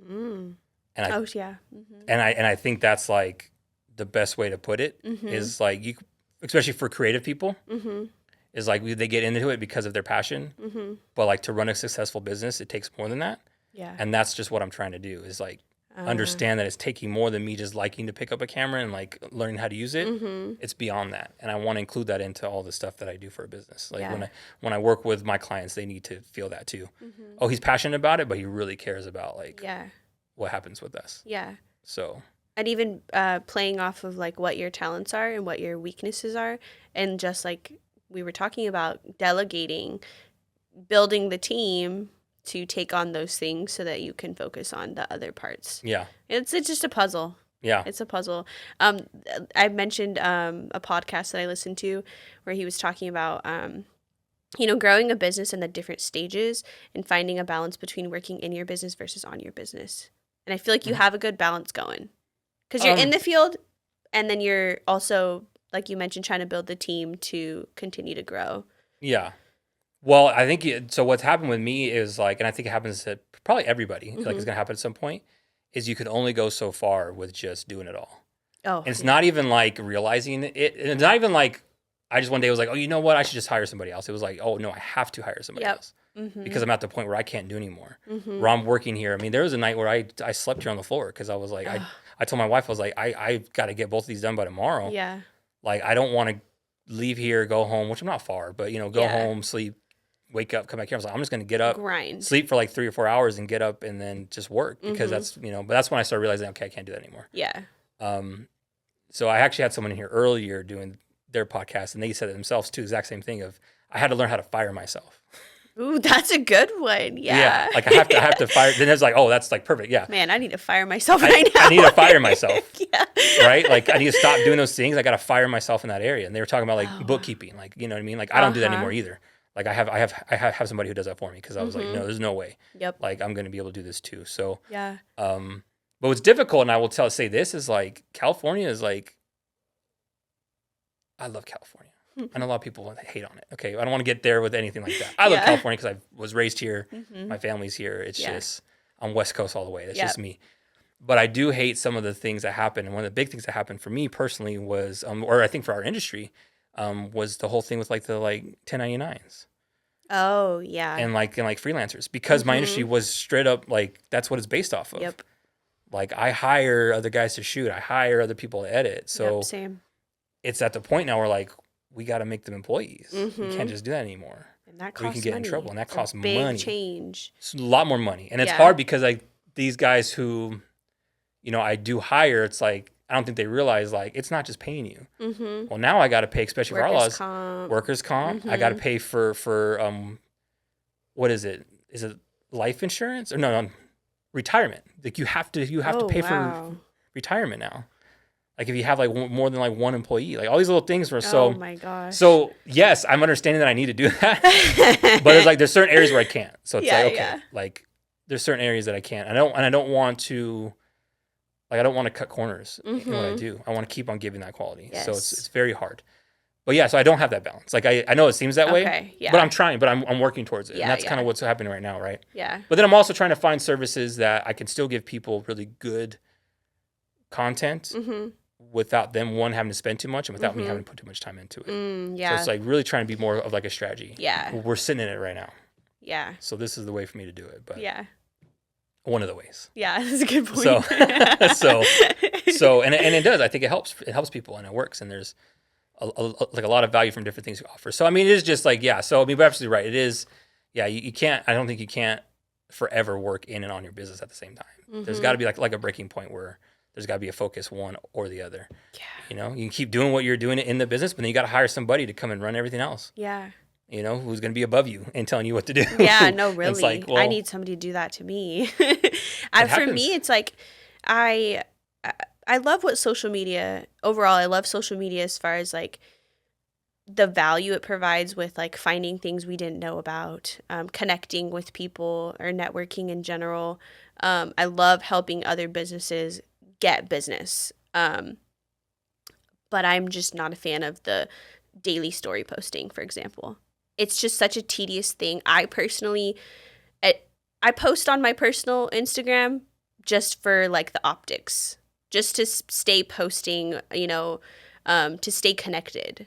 Mm. And Oh yeah. Mm-hmm. and I think that's like the best way to put it Mm-hmm. is like you, especially for creative people, Mm-hmm. is like they get into it because of their passion. Mm-hmm. But like to run a successful business, it takes more than that. Yeah. And that's just what I'm trying to do is like understand that it's taking more than me just liking to pick up a camera and like learning how to use it. Mm-hmm. It's beyond that. And I want to include that into all the stuff that I do for a business. Like Yeah. when I work with my clients, they need to feel that too. Mm-hmm. Oh, he's passionate about it, but he really cares about like Yeah. what happens with us. Yeah. So And even playing off of like what your talents are and what your weaknesses are, and just like we were talking about delegating, building the team to take on those things so that you can focus on the other parts. yeah. It's just a puzzle. Yeah. It's a puzzle. I mentioned a podcast that I listened to where he was talking about, growing a business and the different stages and finding a balance between working in your business versus on your business. And I feel like you have a good balance going because you're in the field, and then you're also, like you mentioned, trying to build the team to continue to grow. Yeah. Well, I think so. What's happened with me is like, and I think it happens to probably everybody. Like it's gonna happen at some point. Is you can only go so far with just doing it all. Oh, And it's not even like realizing it. It's not even like I just one day was like, oh, you know what? I should just hire somebody else. It was like, oh no, I have to hire somebody else because I'm at the point where I can't do anymore. Where I'm working here. I mean, there was a night where I slept here on the floor because I was like, I told my wife I was like, I got to get both of these done by tomorrow. Yeah. Like I don't want to leave here, go home, which I'm not far, but go Yeah. home, sleep, wake up, come back here. I was like, I'm just going to get up, Grind. sleep for like 3 or 4 hours and get up and then just work because that's, but that's when I started realizing, okay, I can't do that anymore. Yeah. So I actually had someone in here earlier doing their podcast and they said it themselves too, exact same thing of I had to learn how to fire myself. Ooh, that's a good one. Yeah. Like I have to fire. Then it's like, oh, that's like perfect. Yeah. Man, I need to fire myself right now. I need to fire myself. Yeah. Right. Like I need to stop doing those things. I got to fire myself in that area. And they were talking about like bookkeeping, like, you know what I mean? Like I don't do that anymore either. Like I have somebody who does that for me because I was like, no, there's no way. Yep. Like I'm going to be able to do this too. So, yeah. but what's difficult, and I will say this is like, California is like, I love California. I know a lot of people hate on it. Okay, I don't want to get there with anything like that. I love California because I was raised here. My family's here. It's just, I'm West Coast all the way. That's just me. But I do hate some of the things that happen. And one of the big things that happened for me personally was, or I think for our industry, was the whole thing with like the 1099s. Oh, yeah. And like freelancers. Because my industry was straight up like, that's what it's based off of. Yep. Like I hire other guys to shoot. I hire other people to edit. So same. It's at the point now where like, we got to make them employees. We can't just do that anymore. And that costs money. We can get money. in trouble, and that costs big money. Change. It's a lot more money, and it's hard because like these guys who, I do hire. It's like I don't think they realize like it's not just paying you. Well, now I got to pay, especially for our laws, workers' comp. I got to pay for what is it? Is it life insurance or no retirement? Like you have to pay for retirement now. Like if you have like more than like one employee, like all these little things were so. Oh my gosh. So yes, I'm understanding that I need to do that, but there's certain areas where I can't. So it's like there's certain areas that I can't. I don't want to cut corners in what I do. I want to keep on giving that quality. Yes. So it's very hard. But yeah, so I don't have that balance. Like I know it seems that way, but I'm trying. But I'm working towards it, and that's kind of what's happening right now, right? Yeah. But then I'm also trying to find services that I can still give people really good content. Without them having to spend too much and without me having to put too much time into it. So it's like really trying to be more of like a strategy. Yeah. We're sitting in it right now. Yeah. So this is the way for me to do it. But one of the ways. Yeah, that's a good point. So and it does. I think it helps. It helps people and it works. And there's a lot of value from different things you offer. So I mean, it is just like So I mean, we're absolutely right. It is. Yeah, you can't. I don't think you can't forever work in and on your business at the same time. There's got to be like a breaking point where. There's got to be a focus one or the other. Yeah. You can keep doing what you're doing in the business, but then you got to hire somebody to come and run everything else. Yeah. Who's going to be above you and telling you what to do. Yeah, no, really. It's like, well, I need somebody to do that to me. For me, it's like I love what social media, overall, I love social media as far as like the value it provides with like finding things we didn't know about, connecting with people or networking in general. I love helping other businesses get business. But I'm just not a fan of the daily story posting, for example. It's just such a tedious thing. I personally, I post on my personal Instagram just for like the optics, just to stay posting, to stay connected.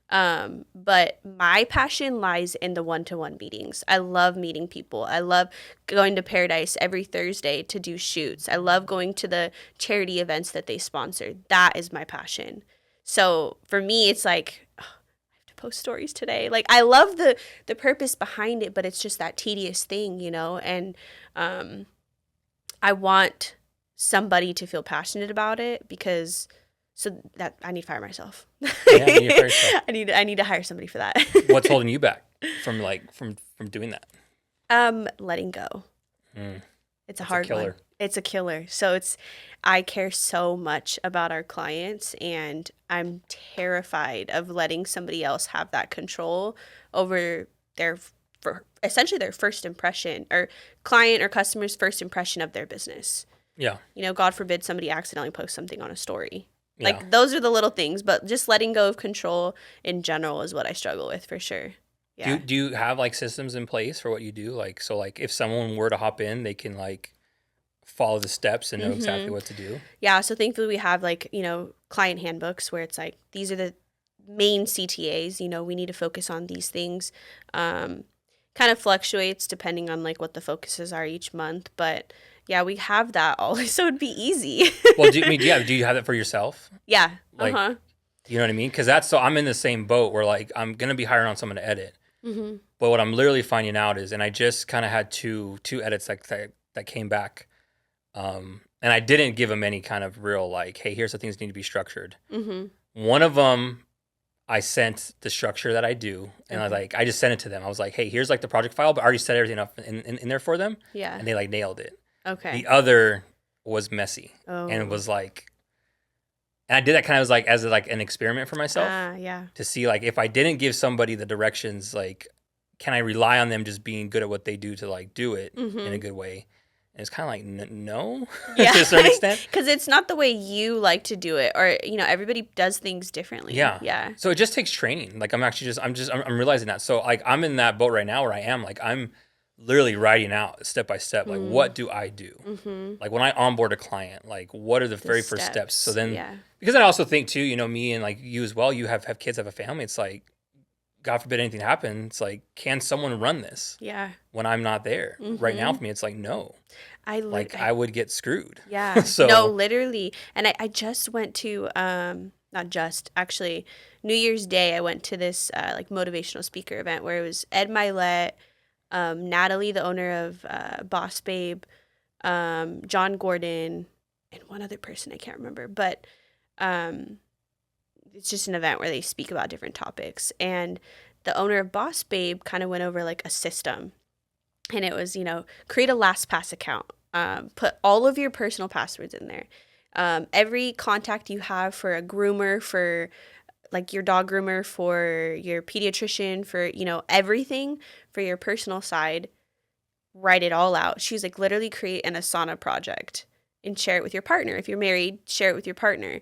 But my passion lies in the one-to-one meetings. I love meeting people. I love going to Paradise every Thursday to do shoots. I love going to the charity events that they sponsor. That is my passion. So for me, it's like, I have to post stories today. Like I love the purpose behind it, but it's just that tedious thing, and I want somebody to feel passionate about it because so that I need to fire myself. Yeah, you need to fire yourself. I need to hire somebody for that. What's holding you back from doing that? Letting go. It's a That's hard a killer. one. It's a killer. So I care so much about our clients and I'm terrified of letting somebody else have that control over essentially their first impression or client or customer's first impression of their business. Yeah. God forbid somebody accidentally posts something on a story. Like those are the little things, but just letting go of control in general is what I struggle with for sure. Yeah. Do you have like systems in place for what you do? Like, so like if someone were to hop in, they can like follow the steps and know exactly what to do. Yeah. So thankfully we have like, client handbooks where it's like, these are the main CTAs, we need to focus on these things. Kind of fluctuates depending on like what the focuses are each month, but yeah, we have that all, so it'd be easy. Well, do you have it for yourself? Yeah. Like, you know what I mean? Because I'm in the same boat where like I'm gonna be hiring on someone to edit, Mm-hmm. But what I'm literally finding out is, and I just kind of had two edits that came back, and I didn't give them any kind of real like, hey, here's how things need to be structured. Mm-hmm. One of them, I sent the structure that I do, and I was Okay. like, I just sent it to them. I was like, hey, here's like the project file, but I already set everything up in there for them, Yeah. and they like nailed it. Okay. The other was messy, and it Oh. was like, and I did that kind of as like an experiment for myself Yeah. to see like if I didn't give somebody the directions, like, can I rely on them just being good at what they do to like do it in a Mm-hmm. good way? And it's kind of like no, Yeah. to a certain extent. Because it's not the way you like to do it, or everybody does things differently. Yeah. Yeah. So it just takes training. Like I'm realizing that. So like I'm in that boat right now where I am like I'm literally writing out step by step like what do I do? Mm-hmm. Like when I onboard a client, like what are the The very first steps? So steps. then Yeah. because I also think too, me and like you as well, you have kids, have a family. It's like God forbid anything happens, it's like can someone run this Yeah. when I'm not there? Right now Mm-hmm. for me it's like no. I I would get screwed. Yeah. No, So literally. And I just went to not just actually New Year's Day I went to this like motivational speaker event where it was Ed Milet, Natalie, the owner of Boss Babe, John Gordon, and one other person I can't remember. But um it's just an event where they speak about different topics. And the owner of Boss Babe kind of went over like a system, and it was, create a LastPass account. Put all of your personal passwords in there. Every contact you have for a groomer, for like your dog groomer, for your pediatrician, for, everything for your personal side, write it all out. She was like, literally create an Asana project and share it with your partner. If you're married, share it with your partner.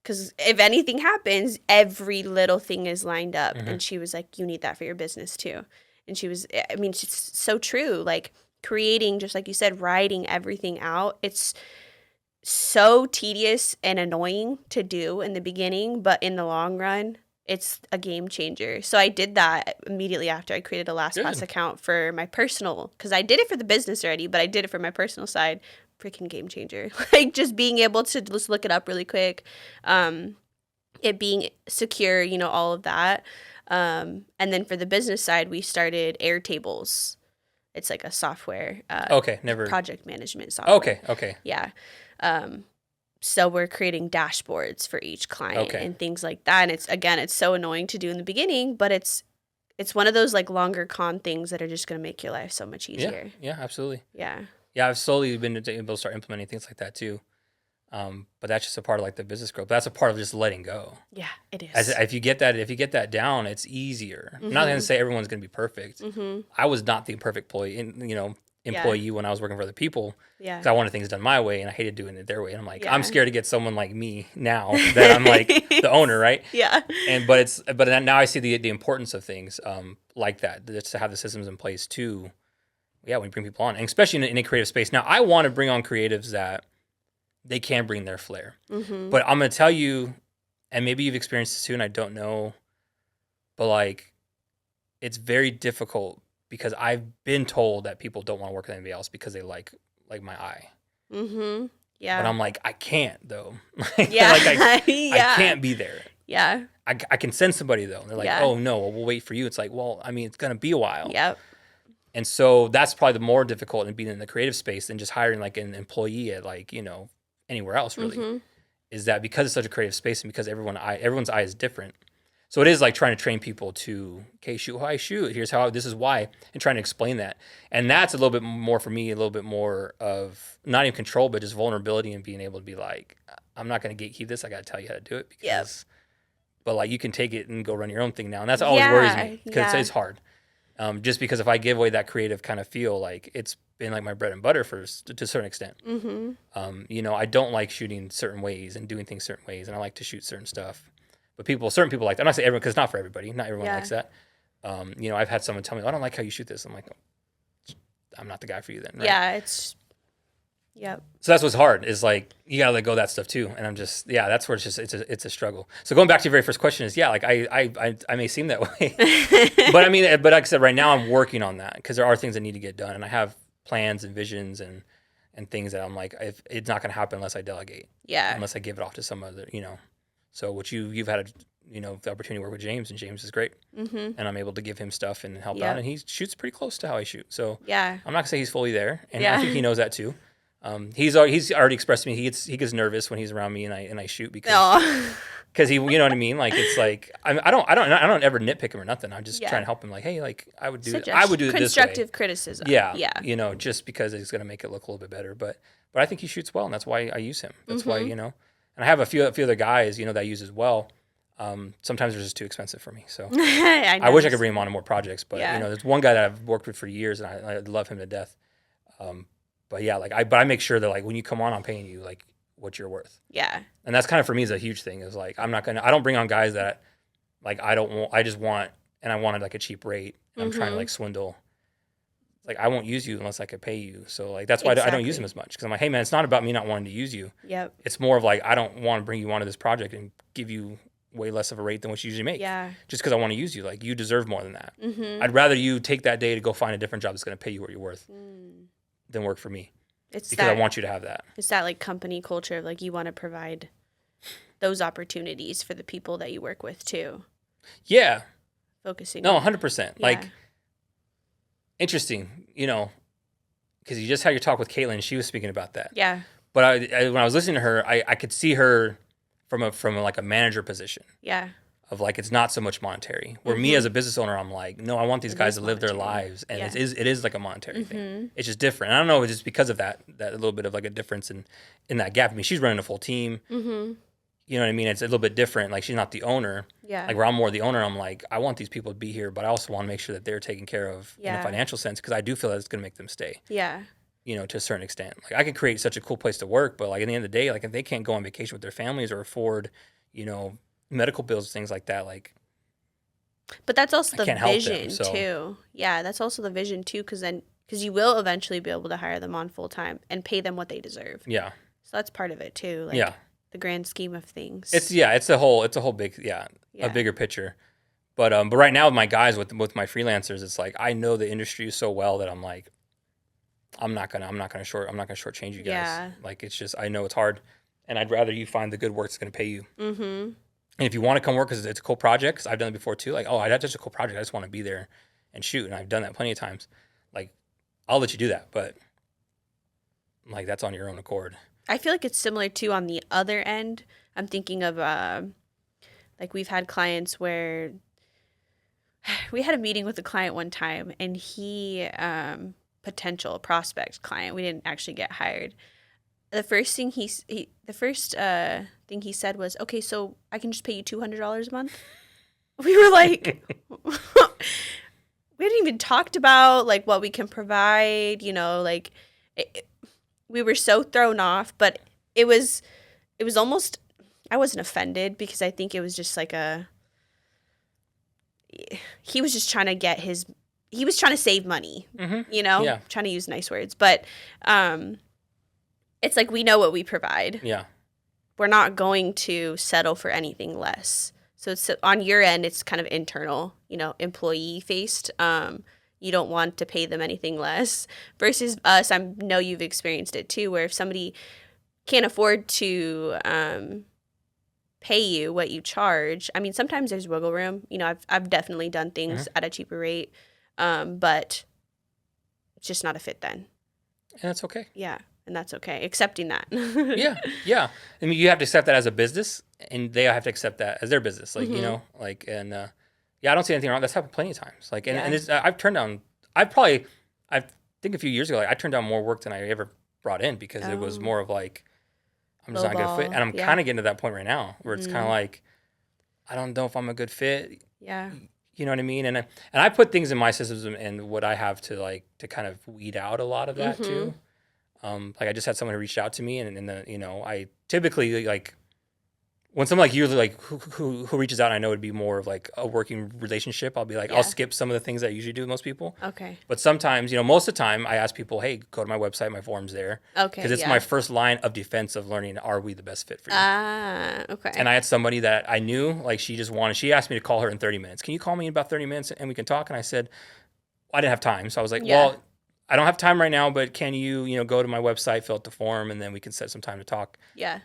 Because if anything happens, every little thing is lined up. mhm. And she was like, you need that for your business too. And she was, I mean, it's so true. Like creating, just like you said, writing everything out. It's so tedious and annoying to do in the beginning, but in the long run, it's a game changer. So I did that immediately after I created a LastPass Good. account for my personal, because I did it for the business already, but I did it for my personal side. Freaking game changer. Like just being able to just look it up really quick, it being secure, all of that. And then for the business side, we started Airtables. It's like a software, Okay, never. project management software. Okay. Yeah. Um, so we're creating dashboards for each client Okay. and things like that. And it's so annoying to do in the beginning, but it's one of those like longer con things that are just going to make your life so much Yeah. easier. Yeah, absolutely. Yeah. Yeah, I've slowly been able to start implementing things like that too. But that's just a part of like the business growth. That's a part of just letting go. Yeah, it As is. if you get that down, it's easier. I'm not going to say everyone's going to be perfect. Mm-hmm. I was not the perfect employee when I was working for other people Yeah. because I wanted things done my way and I hated doing it their way. And I'm like, Yeah. I'm scared to get someone like me now that I'm like the owner, right? Yeah. But now I see the importance of things like that, just to have the systems in place too. Yeah, when you bring people on, and especially in a creative space. Now, I want to bring on creatives that they can bring their flair. Mm-hmm. But I'm going to tell you, and maybe you've experienced this too, and I don't know, but like, it's very difficult because I've been told that people don't want to work with anybody else because they like my eye. Mm-hmm. Yeah. But I'm like, I can't though. Yeah. Like I Yeah. can't be there. Yeah. I can send somebody though. And they're like, Yeah. oh no, we'll wait for you. It's like, well, I mean, it's going to be a while. Yep. And so that's probably the more difficult in being in the creative space than just hiring like an employee at like, anywhere else really. Mm-hmm. Is that because it's such a creative space and because everyone's eye is different. So it is like trying to train people to, okay, shoot how I shoot. Here's how, this is why, and trying to explain that. And that's a little bit more for me, a little bit more of not even control, but just vulnerability and being able to be like, I'm not going to gatekeep this. I got to tell you how to do it because, Yep. but like you can take it and go run your own thing now. And that's always worries me because Yeah. it's hard. Just because if I give away that creative kind of feel, like it's been like my bread and butter to a certain extent. Mm-hmm. I don't like shooting certain ways and doing things certain ways, and I like to shoot certain stuff. But certain people like that. I'm not saying everyone, because it's not for everybody. Not everyone Yeah. likes that. I've had someone tell me, I don't like how you shoot this. I'm like, I'm not the guy for you then. Right? Yeah. Yep. So that's what's hard is like, you gotta let go of that stuff too. And I'm just, that's where it's a struggle. So going back to your very first question is, like I may seem that way, but like I said, right now I'm working on that because there are things that need to get done. And I have plans and visions and things that I'm like, if it's not going to happen unless I delegate, Yeah. unless I give it off to some other, So what you've had the opportunity to work with James, and James is great. Mm-hmm. And I'm able to give him stuff and help Yep. out, and he shoots pretty close to how I shoot. So Yeah. I'm not gonna say he's fully there, and Yeah. I think he knows that too. He's already expressed to me he gets nervous when he's around me and I shoot Oh. because he, you know what I mean, like it's like I don't ever nitpick him or nothing. I'm just Yeah. trying to help him, like, hey, like I would do it this way. Constructive criticism. Yeah, Yeah. just because it's gonna make it look a little bit better. But I think he shoots well, and that's why I use him. That's why and I have a few other guys that I use as well. Sometimes they're just too expensive for me, so I wish I could bring him on to more projects. But there's one guy that I've worked with for years, and I love him to death. But yeah, like I make sure that like when you come on, I'm paying you like what you're worth. Yeah. And that's kind of for me is a huge thing. Is like I don't bring on guys that like I just want and I wanted like a cheap rate. And I'm trying to like swindle. Like I won't use you unless I could pay you. So like that's why I don't use him as much because I'm like, hey man, it's not about me not wanting to use you. Yep. It's more of like I don't want to bring you onto this project and give you way less of a rate than what you usually make. Yeah. Just because I want to use you. Like you deserve more than that. Mm-hmm. I'd rather you take that day to go find a different job that's going to pay you what you're worth than work for me. Because I want you to have that. It's that like company culture of like you want to provide those opportunities for the people that you work with too. Yeah. Focusing. No, on 100%. Yeah. Like interesting, because you just had your talk with Caitlin. She was speaking about that. Yeah. But when I was listening to her, I could see her from a manager position. Yeah. Of like it's not so much monetary. Where me as a business owner, I'm like, no, I want these guys to live their lives, and it is like a monetary thing. It's just different. I don't know, it's just because of that little bit of like a difference in that gap. I mean, she's running a full team. Mm-hmm. You know what I mean? It's a little bit different. Like she's not the owner. Yeah. Like where I'm more the owner, I'm like, I want these people to be here, but I also want to make sure that they're taken care of in a financial sense because I do feel that it's going to make them stay. Yeah. To a certain extent. Like I could create such a cool place to work, but like at the end of the day, like if they can't go on vacation with their families or afford, medical bills, things like that, like. But that's also the vision them, so. too. Yeah, that's also the vision too, because you will eventually be able to hire them on full time and pay them what they deserve. Yeah. So that's part of it too. Like, yeah. The grand scheme of things. It's a whole big a bigger picture. But right now with my guys with my freelancers, it's like I know the industry so well that I'm like, I'm not gonna shortchange you guys. Yeah. Like it's just I know it's hard, and I'd rather you find the good work that's gonna pay you. Mm-hmm. And if you want to come work because it's a cool project, because I've done it before too. Like, that's just a cool project. I just want to be there and shoot, and I've done that plenty of times. Like, I'll let you do that, but like that's on your own accord. I feel like it's similar too on the other end. I'm thinking of like we've had clients where we had a meeting with a client one time, and he potential prospect client. We didn't actually get hired. The first thing he said was, "Okay, so I can just pay you $200 a month." We were like, we hadn't even talked about like what we can provide. Like we were so thrown off. But it was almost. I wasn't offended because I think it was just like he was just trying to get he was trying to save money. Yeah. Trying to use nice words, but it's like we know what we provide. Yeah. We're not going to settle for anything less. So it's on your end, it's kind of internal, employee faced. You don't want to pay them anything less versus us. I know you've experienced it too, where if somebody can't afford to pay you what you charge, I mean, sometimes there's wiggle room. I've definitely done things at a cheaper rate, but it's just not a fit then. And that's okay. Yeah. And that's okay. Accepting that. Yeah. I mean, you have to accept that as a business, and they have to accept that as their business. Like, I don't see anything wrong. That's happened plenty of times. Like, and it's, I've turned down, I think a few years ago, like I turned down more work than I ever brought in because it was more of like, I'm just not a good fit. And I'm kind of getting to that point right now where it's kind of like, I don't know if I'm a good fit. Yeah. You know what I mean? And I put things in my systems and what I have to kind of weed out a lot of that too. Like I just had someone who reached out to me and I typically like when someone like you like who reaches out and I know it'd be more of like a working relationship, I'll be like, I'll skip some of the things that I usually do with most people. Okay. But sometimes, most of the time I ask people, hey, go to my website, my forum's there. Okay. Because it's my first line of defense of learning, are we the best fit for you? Okay. And I had somebody that I knew, like she asked me to call her in 30 minutes. Can you call me in about 30 minutes and we can talk? And I said, I didn't have time. So I was like, well, I don't have time right now, but can you, go to my website, fill out the form, and then we can set some time to talk. Yeah.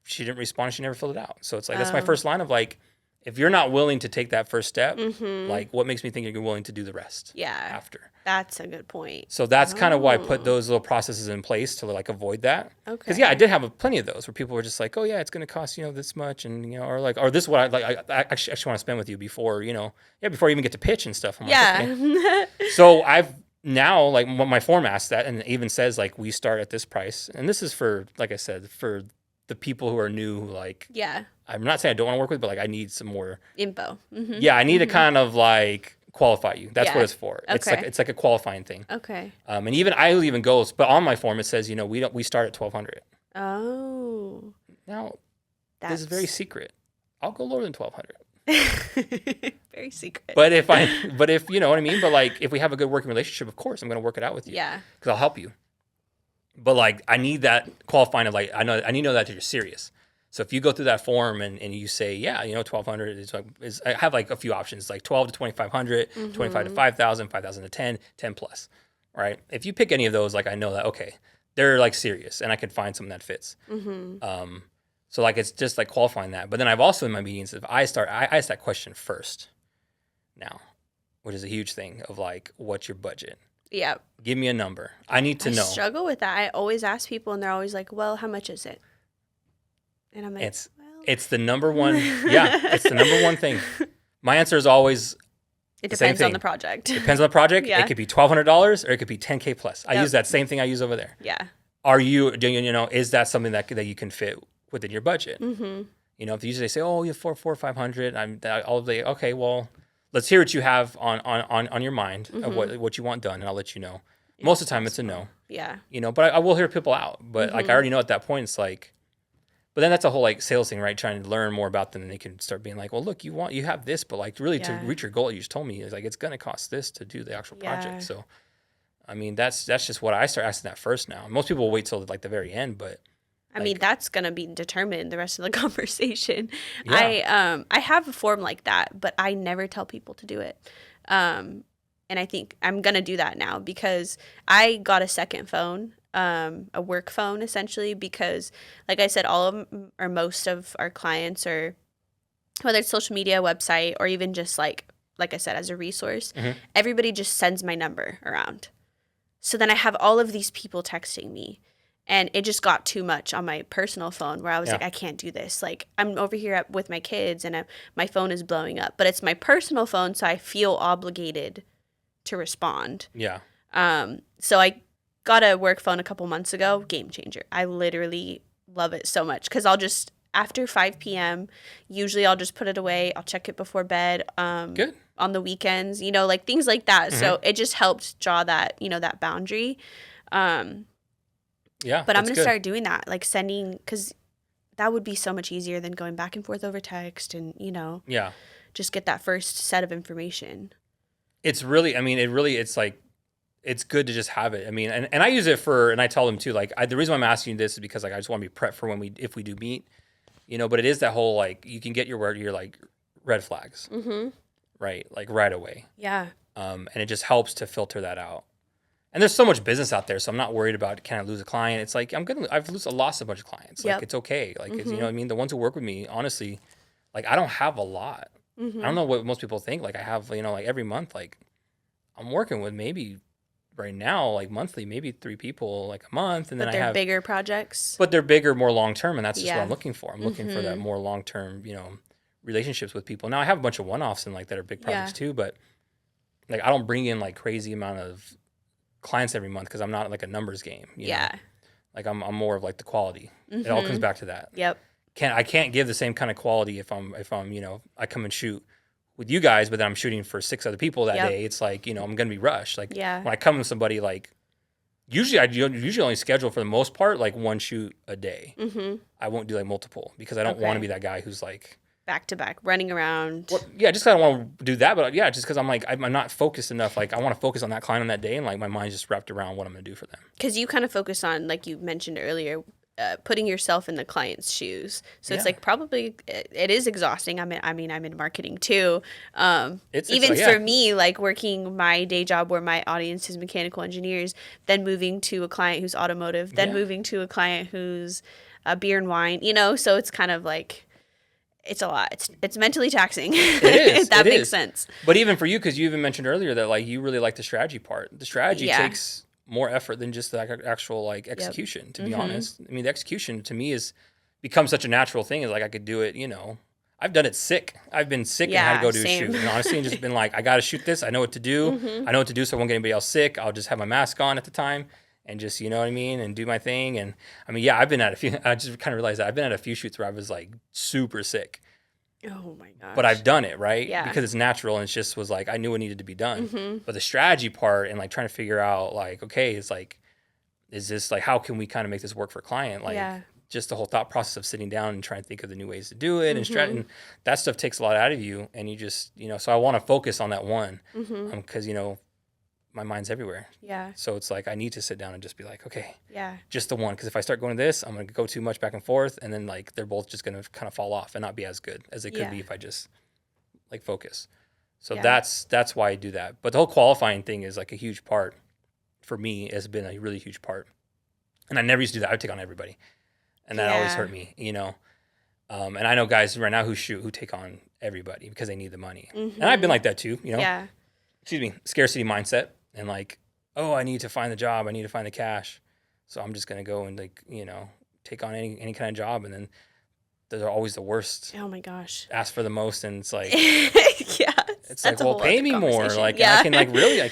She didn't respond. She never filled it out. So it's like, that's my first line of like, if you're not willing to take that first step, like what makes me think you're willing to do the rest Yeah. after? That's a good point. So that's kind of why I put those little processes in place to like avoid that. Okay. Because yeah, I did have plenty of those where people were just like, oh yeah, it's going to cost, you know, this much. And, you know, or like, or this is what I actually want to spend with you before, you know, before you even get to pitch and stuff. I'm Yeah. like, okay. So I've now, like my form asks that and it even says like, we start at this price. And this is for, like I said, for the people who are new, like, Yeah. I'm not saying I don't want to work with, but like I need some more Info. Yeah, I need to kind of like qualify you. That's Yeah. what it's for. Okay. It's like a qualifying thing. Okay. And even I'll even go, but on my form it says, you know, we start at 1,200. Oh. Now, this is very secret. I'll go lower than 1,200. Very secret. But if you know what I mean. But like if we have a good working relationship, of course I'm going to work it out with you. Yeah. Because I'll help you. But like I need that qualifying of like I need to know that you're serious. So if you go through that form and you say, yeah, you know, 1,200 is I have like a few options, like 12 to 2,500, 25 to 5,000, 5,000 to 10, 10 plus, right? If you pick any of those, like I know that, okay, they're like serious and I can find something that fits. So like it's just like qualifying that. But then I've also in my meetings, if I ask that question first now, which is a huge thing of like, what's your budget? Yeah. Give me a number. I need to know. I struggle with that. I always ask people and they're always like, well, how much is it? And I'm like, it's the number one. Yeah, it's the number one thing. My answer is always it depends on the project. Depends on the project. Yeah. It could be $1,200 or it could be $10K plus. I use that same thing I use over there. Yeah. You know, is that something that you can fit within your budget? Mm-hmm. You know, if usually they say, oh, you have 400, 500, I'll be okay. Well, let's hear what you have on your mind of what you want done, and I'll let you know. Most of the time, it's a no. Yeah. You know, but I will hear people out. But like I already know at that point, it's like. But then that's a whole like sales thing, right? Trying to learn more about them, and they can start being like, "Well, look, you have this, but like really to reach your goal, you just told me is like it's going to cost this to do the actual project." So, I mean, that's just what I start asking that first now. Most people will wait till like the very end, but I mean, that's going to be determined the rest of the conversation. Yeah. I have a form like that, but I never tell people to do it. And I think I'm going to do that now because I got a second phone. A work phone essentially because like I said, all of them or most of our clients are whether it's social media, website, or even just like I said, as a resource, everybody just sends my number around. So then I have all of these people texting me and it just got too much on my personal phone where I was like, I can't do this. Like I'm over here with my kids and my phone is blowing up, but it's my personal phone. So I feel obligated to respond. Yeah. So I got a work phone a couple months ago. Game changer. I literally love it so much because I'll just after 5 p.m. usually I'll just put it away. I'll check it before bed. Good. On the weekends, you know, like things like that. So it just helped draw that, you know, that boundary. Yeah. But I'm gonna start doing that, like sending because that would be so much easier than going back and forth over text and you know. Yeah. Just get that first set of information. It's really. I mean, it's like. It's good to just have it. I mean, and I use it and I tell them too, like, the reason why I'm asking you this is because, like, I just want to be prepped for if we do meet, you know, but it is that whole, like, you can get your like, red flags, right? Like, right away. Yeah. And it just helps to filter that out. And there's so much business out there, so I'm not worried about, can I lose a client? It's like, I've lost a bunch of clients. Like, it's okay. Like, it's, you know what I mean? The ones who work with me, honestly, like, I don't have a lot. I don't know what most people think. Like, I have, you know, like, every month, like, I'm working with maybe... right now, like monthly, maybe 3 people like a month, and then I have bigger projects. But they're bigger, more long term, and that's just what I'm looking for. I'm looking for that more long term, you know, relationships with people. Now I have a bunch of one offs and like that are big projects too, but like I don't bring in like crazy amount of clients every month because I'm not like a numbers game. You know? Like I'm more of like the quality. It all comes back to that. Yep. I can't give the same kind of quality if I'm you know I come and shoot with you guys, but then I'm shooting for 6 other people that day. It's like, you know, I'm gonna be rushed. Like when I come with somebody, like usually I only schedule for the most part like 1 shoot a day. I won't do like multiple because I don't want to be that guy who's like back to back running around. Well, yeah, just 'cause I don't want to do that, but yeah, just because I'm like I'm not focused enough. Like I want to focus on that client on that day, and like my mind's just wrapped around what I'm gonna do for them. Because you kind of focus on, like you mentioned earlier, putting yourself in the client's shoes. So it's like probably it is exhausting. I'm in marketing too. Even for me, like working my day job where my audience is mechanical engineers, then moving to a client who's automotive, then moving to a client who's beer and wine. You know, so it's kind of like it's a lot. It's mentally taxing. It is. If that It makes is. sense. But even for you, because you even mentioned earlier that like you really like the strategy part. The strategy Yeah. takes more effort than just the actual like Yep. execution. To be honest, I mean, the execution to me is becomes such a natural thing. Is like I could do it. You know, I've done it sick. I've been sick and had to Yeah, go do a same. shoot. And honestly, and just been like, I got to shoot this. I know what to do. I know what to do, so I won't get anybody else sick. I'll just have my mask on at the time. And just, you know what I mean, and do my thing. And I mean, yeah, I've been at a few. I just kind of realized that I've been at a few shoots where I was like super sick, Oh my gosh. but I've done it, right? Yeah. Because it's natural and it just was like I knew what needed to be done. Mm-hmm. But the strategy part and like trying to figure out like, okay, it's like, is this like how can we kind of make this work for a client? Like Yeah. just the whole thought process of sitting down and trying to think of the new ways to do it Mm-hmm. and that stuff takes a lot out of you. And you just, you know, so I want to focus on that one Mm-hmm. because, you know, my mind's everywhere. Yeah. So it's like I need to sit down and just be like, okay, Yeah. just the one. Because if I start going to this, I'm going to go too much back and forth. And then like they're both just going to kind of fall off and not be as good as they could Yeah. be if I just like focus. So Yeah. that's why I do that. But the whole qualifying thing is like a huge part for me. Has been a really huge part. And I never used to do that. I would take on everybody. And that always Yeah. hurt me, you know. And I know guys right now who take on everybody because they need the money. Mm-hmm. And I've been like that too, you know. Yeah. Excuse me, scarcity mindset and like, oh, I need to find the job, I need to find the cash, so I'm just gonna go and like, you know, take on any kind of job, and then they're always the worst. Oh my gosh. Ask for the most, and it's like, Yeah. it's That's like, a well, whole pay other me more, conversation. like, Yeah. and I can like really,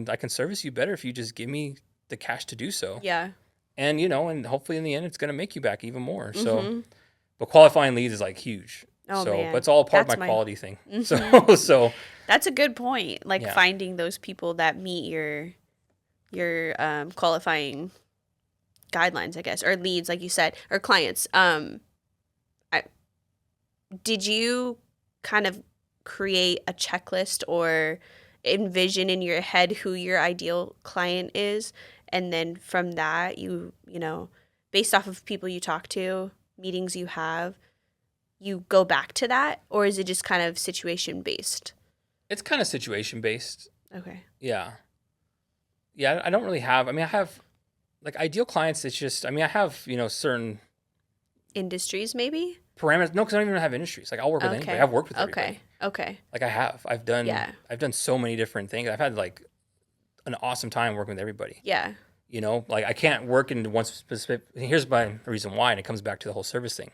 I can service you better if you just give me the cash to do so, Yeah. and you know, and hopefully in the end, it's gonna make you back even more. So, Mm-hmm. but qualifying leads is like huge. Oh, so, man. but it's all part That's of my my- quality thing. Mhm. So That's a good point. Like Yeah. finding those people that meet your qualifying guidelines, I guess, or leads, like you said, or clients. Did you kind of create a checklist or envision in your head who your ideal client is, and then from that you know, based off of people you talk to, meetings you have, you go back to that, or is it just kind of situation based? it's kind of situation based. Okay. Yeah. Yeah, I don't really have. I mean, I have like ideal clients. It's just, I mean, I have, you know, certain Industries maybe? parameters. No, because I don't even have industries. Like I'll work with anybody. Okay. I've worked with everybody. Okay. Okay. Like I have. I've done. Yeah. I've done so many different things. I've had like an awesome time working with everybody. Yeah. You know, like I can't work into one specific. Here's my reason why, and it comes back to the whole service thing.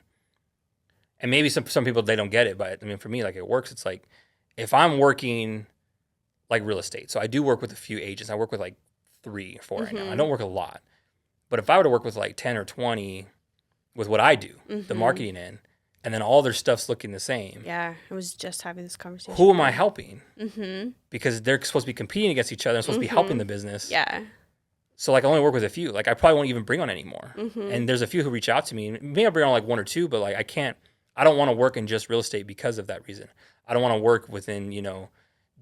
And maybe some people they don't get it, but I mean, for me, like it works. It's like if I'm working like real estate, so I do work with a few agents. I work with like 3 or 4 right now. I Mhm. don't work a lot, but if I were to work with like 10 or 20 with what I do, the Mhm. marketing end, and then all their stuff's looking the same, Yeah. I was just having this conversation. who am I helping? Mm-hmm. Because they're supposed to be competing against each other and supposed to be helping the business. Yeah. So like I only work with a few. Like I probably won't even bring on any more. Mhm. And there's a few who reach out to me. Maybe I'll bring on like 1 or 2, but like I don't want to work in just real estate because of that reason. I don't want to work within, you know,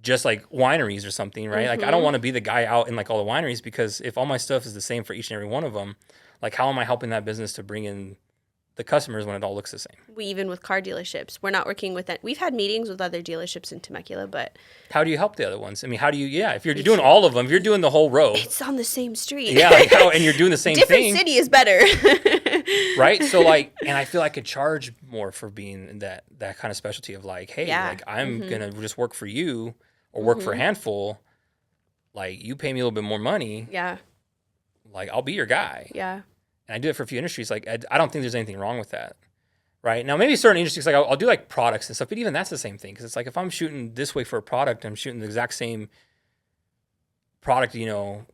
just like wineries or something, right? Like I don't Mhm. want to be the guy out in like all the wineries, because if all my stuff is the same for each and every one of them, like how am I helping that business to bring in the customers when it all looks the same? We even with car dealerships, we're not working with that. We've had meetings with other dealerships in Temecula, but How do you help the other ones? I mean, how do you, yeah, if you're doing all of them, if you're doing the whole row, it's on the same street. yeah, like how, and you're doing the same Different thing, city is better. right? So like, and I feel I could charge more for being in that kind of specialty of like, hey, Yeah. like I'm gonna just work for you or work for a handful. Like you pay me a little bit more money, Yeah. like I'll be your guy. Yeah. And I do it for a few industries. Like I don't think there's anything wrong with that, right? Now maybe certain industries, like I'll do like products and stuff, but even that's the same thing, because it's like if I'm shooting this way for a product, I'm shooting the exact same product, you know,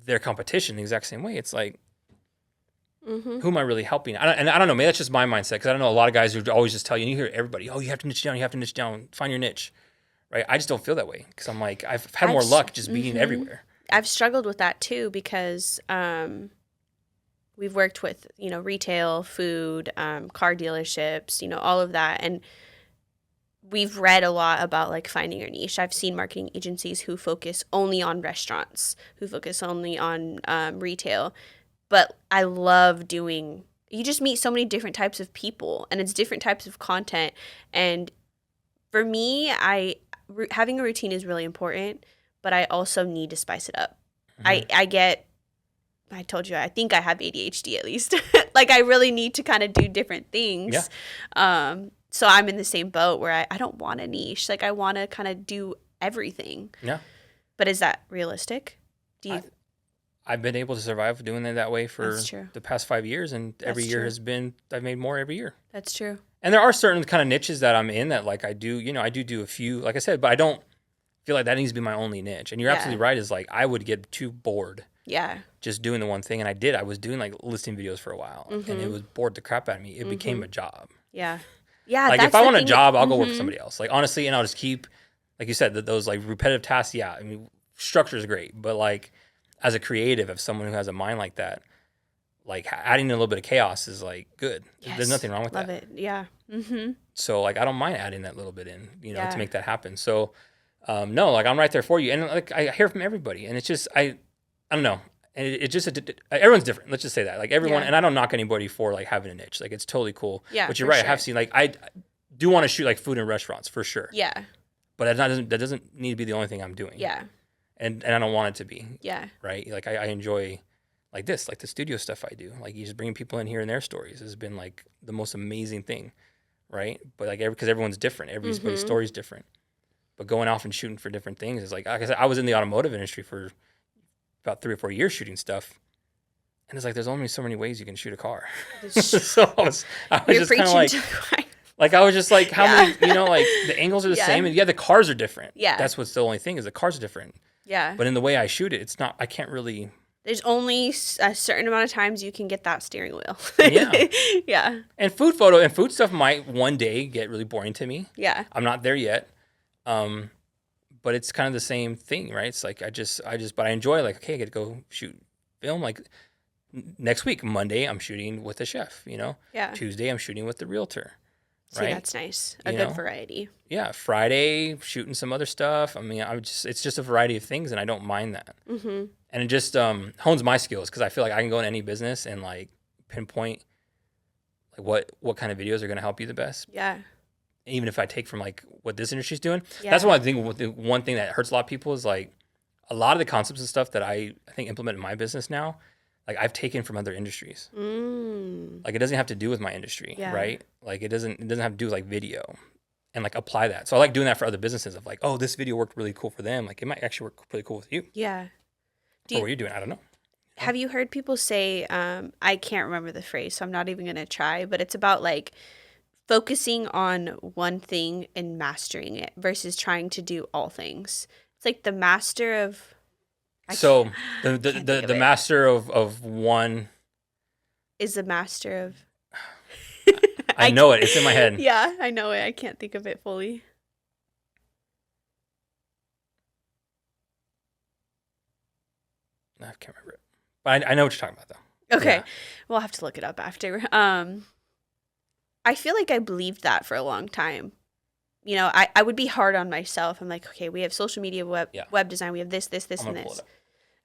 their competition the exact same way. It's like, Mm-hmm. who am I really helping? I don't know. Maybe that's just my mindset, because I don't know a lot of guys who always just tell you, and you hear everybody, oh, you have to niche down, you have to niche down, find your niche, right? I just don't feel that way, because I'm like, I've had more luck just being everywhere. I've struggled with that too, because we've worked with, you know, retail, food, car dealerships, you know, all of that. And we've read a lot about like finding your niche. I've seen marketing agencies who focus only on restaurants, who focus only on retail. But I love doing, you just meet so many different types of people, and it's different types of content. And for me, having a routine is really important, but I also need to spice it up. Mhm. I get I told you, I think I have ADHD at least. Like I really need to kind of do different things. So I'm in the same boat where I don't want a niche. Like I want to kind of do everything. Yeah. But is that realistic? Do you? I've been able to survive doing it that way for the past 5 years, and every year has been, I've made more every year. That's true. And there are certain kind of niches that I'm in that like I do, I do a few, like I said, but I don't feel like that needs to be my only niche. And you're absolutely right, is like I would get too bored. Yeah. Just doing the one thing. And I was doing like listing videos for a while, and it was bored the crap out of me. It became a job. Yeah. Yeah. Like if I want a job, I'll go work for somebody else. Like honestly, and I'll just keep, like you said, those like repetitive tasks. Yeah. I mean, structure is great, but like as a creative, if someone who has a mind like that, like adding a little bit of chaos is like good. Yes. There's nothing wrong with that. Love it. Yeah. Mm-hmm. So like I don't mind adding that little bit in, to make that happen. So no, like I'm right there for you. And like I hear from everybody, and it's just I don't know. And it just everyone's different. Let's just say that. Like everyone, and I don't knock anybody for like having a niche. Like it's totally cool. Yeah. But you're right. Sure. I have seen like I do want to shoot like food in restaurants for sure. Yeah. But that doesn't need to be the only thing I'm doing. Yeah. And I don't want it to be. Yeah. Right. Like I enjoy like this, like the studio stuff I do. Like you just bring people in here and their stories has been like the most amazing thing. Right. But like because everyone's different. Everybody's story's different. But going off and shooting for different things is like I said, I was in the automotive industry for about 3 or 4 years shooting stuff. And it's like, there's only so many ways you can shoot a car. So I was just kind of like, I was just like, how many, like the angles are the same. And the cars are different. Yeah. That's what's the only thing is the cars are different. Yeah. But in the way I shoot it, it's not, I can't really. There's only a certain amount of times you can get that steering wheel. Yeah. Yeah. And food stuff might one day get really boring to me. Yeah. I'm not there yet. But it's kind of the same thing, right? It's like but I enjoy like, okay, I get to go shoot film. Like next week, Monday, I'm shooting with a chef, Yeah. Tuesday, I'm shooting with the realtor. See, right? That's nice. A good variety. Yeah. Friday, shooting some other stuff. I mean, it's just a variety of things, and I don't mind that. Mm-hmm. And it just hones my skills because I feel like I can go in any business and like pinpoint like what kind of videos are going to help you the best. Yeah. Even if I take from like what this industry's doing, that's why I think the one thing that hurts a lot of people is like a lot of the concepts and stuff that I think implement in my business now, like I've taken from other industries. Like it doesn't have to do with my industry, right? Like it doesn't have to do with like video and like apply that. So I like doing that for other businesses of like, oh, this video worked really cool for them. Like it might actually work really cool with you. Yeah. What were you doing? I don't know. Have you heard people say, I can't remember the phrase, so I'm not even going to try, but it's about like focusing on one thing and mastering it versus trying to do all things. It's like the master of. The master of one is the master of. I know it. It's in my head. Yeah, I know it. I can't think of it fully. I can't remember it, but I know what you're talking about though. Okay, we'll have to look it up after. I feel like I believed that for a long time. I would be hard on myself. I'm like, okay, we have social media, web design. We have this, and this.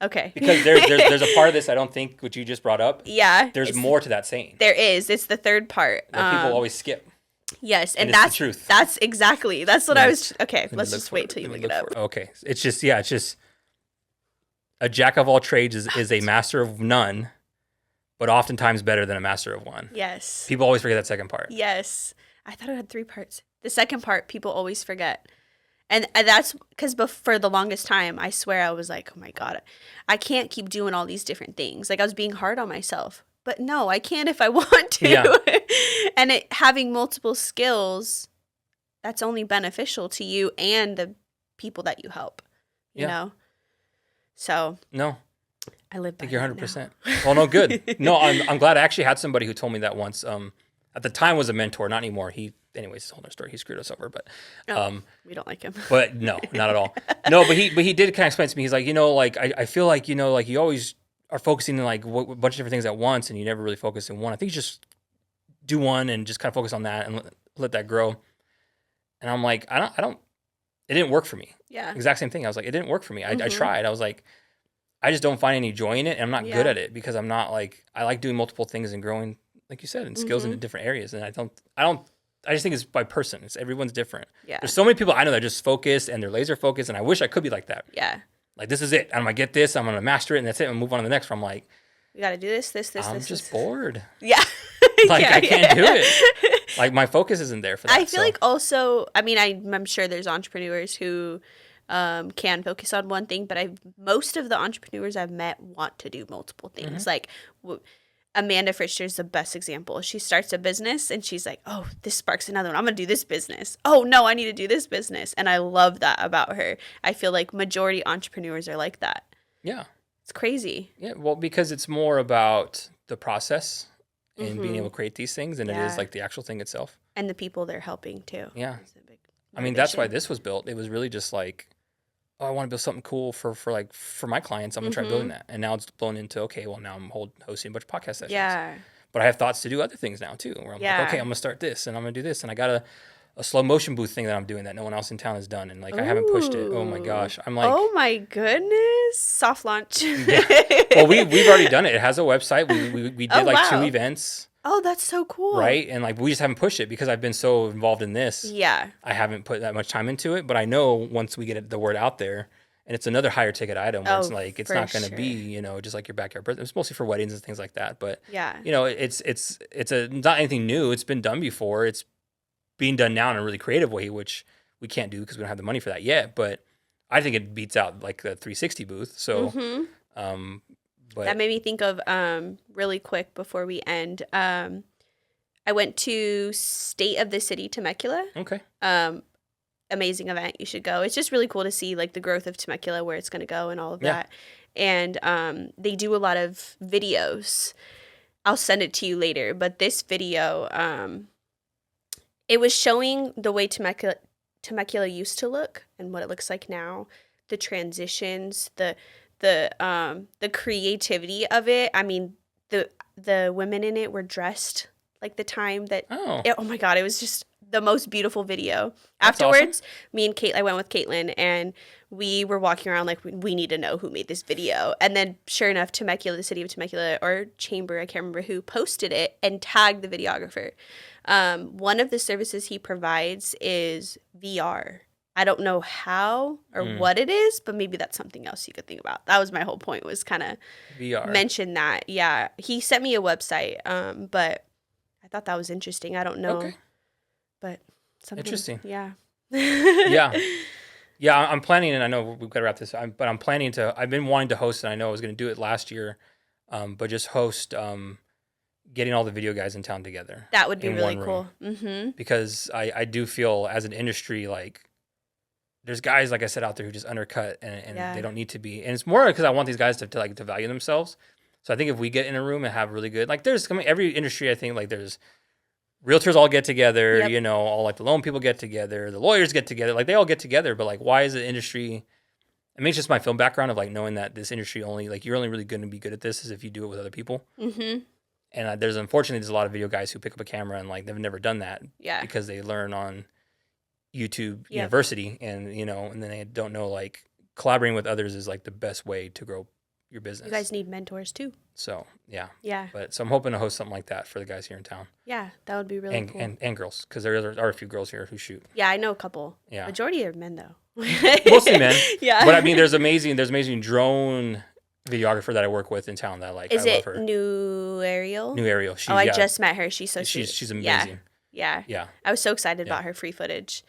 Okay. Because there's a part of this I don't think what you just brought up. Yeah. There's more to that saying. There is. It's the third part. That people always skip. Yes, and that's the truth. That's what I was. Okay, let's just wait till you look it up. Okay, it's just a jack of all trades is a master of none. But oftentimes better than a master of one. Yes. People always forget that second part. Yes. I thought it had 3 parts. The second part, people always forget. And that's because for the longest time, I swear I was like, oh my God, I can't keep doing all these different things. Like I was being hard on myself. But no, I can if I want to. Yeah. And having multiple skills, that's only beneficial to you and the people that you help. You know? So. No. I live by I think you're 100%. Well, no, good. No, I'm glad I actually had somebody who told me that once. At the time was a mentor, not anymore. Anyways, it's a whole other story. He screwed us over, but we don't like him. But no, not at all. No, but he did kind of explain to me. He's like, like I feel like like you always are focusing on like a bunch of different things at once, and you never really focus in one. I think you just do one and just kind of focus on that and let that grow. And I'm like, I don't. It didn't work for me. Yeah. Exact same thing. I was like, it didn't work for me. I tried. I was like. I just don't find any joy in it, and I'm not good at it because I'm not like I like doing multiple things and growing, like you said, and skills in different areas. And I just think it's by person. Everyone's different. Yeah. There's so many people I know that are just focused and they're laser focused, and I wish I could be like that. Yeah. Like this is it. I'm gonna get this. I'm gonna master it, and that's it. And move on to the next. Where I'm like, We got to do this, this, this, I'm this. just This. bored. Yeah. Like, Yeah, I can't do yeah. it. Like, my focus isn't there for that. I feel like also, I mean, I'm sure there's entrepreneurs who can focus on one thing, but most of the entrepreneurs I've met want to do multiple things. Like Amanda Fritzger's the best example. She starts a business and she's like, oh, this sparks another one. I'm going to do this business. Oh, no, I need to do this business. And I love that about her. I feel like majority entrepreneurs are like that. Yeah. It's crazy. Yeah. Well, because it's more about the process and being able to create these things than it is like the actual thing itself. And the people they're helping too. Yeah. Big I mean, that's why this was built. It was really just like, oh, I want to build something cool for my clients. I'm gonna try building that, and now it's blown into, okay, well, now I'm hosting a bunch of podcast sessions. Yeah. But I have thoughts to do other things now too. Where I'm like, okay, I'm gonna start this, and I'm gonna do this, and I got a slow motion booth thing that I'm doing that no one else in town has done, and like I haven't pushed it. Oh my gosh, I'm like, oh my goodness, soft launch. Yeah. Well, we've already done it. It has a website. We did like 2 events. Oh, that's so cool. Right? And like we just haven't pushed it because I've been so involved in this. Yeah. I haven't put that much time into it, but I know once we get the word out there, and it's another higher ticket item where it's like, it's not going to be, you know, just like your backyard birthday. It's mostly for weddings and things like that. But, you know, it's not anything new. It's been done before. It's being done now in a really creative way, which we can't do because we don't have the money for that yet. But I think it beats out like the 360 booth. So, but that made me think of really quick before we end. I went to State of the City Temecula. Okay. Amazing event. You should go. It's just really cool to see like the growth of Temecula, where it's going to go and all of that. And they do a lot of videos. I'll send it to you later. But this video, it was showing the way Temecula used to look and what it looks like now. The transitions, the creativity of it. I mean, the women in it were dressed like the time that. Oh my God! It was just the most beautiful video. That's Afterwards, awesome. me and Kate, I went with Caitlin, and we were walking around like we need to know who made this video. And then, sure enough, Temecula, the city of Temecula or Chamber, I can't remember who, posted it and tagged the videographer. One of the services he provides is VR. I don't know how or what it is, but maybe that's something else you could think about. That was my whole point, was kind of VR. Mention that. Yeah. He sent me a website, but I thought that was interesting. I don't know. Okay. But something. Interesting. Yeah. Yeah. Yeah, I'm planning, and I know we've got to wrap this up, but I'm planning to, I've been wanting to host, and I know I was going to do it last year, but just host getting all the video guys in town together. That would be really cool. Mm-hmm. Because I do feel as an industry, like, there's guys, like I said, out there who just undercut, and they don't need to be. And it's more because I want these guys to value themselves. So I think if we get in a room and have really good, like, there's every industry, I think, like, there's realtors all get together, you know, all like the loan people get together, the lawyers get together, like they all get together. But like, why is the industry? I mean, it's just my film background of like knowing that this industry only, like, you're only really going to be good at this is if you do it with other people. Mm-hmm. And there's unfortunately a lot of video guys who pick up a camera and like they've never done that, because they learn on YouTube University, and you know, and then they don't know like collaborating with others is like the best way to grow your business. You guys need mentors too. So yeah. But so I'm hoping to host something like that for the guys here in town. Yeah, that would be really cool. And girls, because there are a few girls here who shoot. Yeah, I know a couple. Yeah, majority are men though. Mostly men. Yeah, but I mean, there's amazing drone videographer that I work with in town that I like. Is I love her. New Ariel? New Ariel. I just met her. She's so sweet. She's amazing. Yeah. I was so excited about her free footage,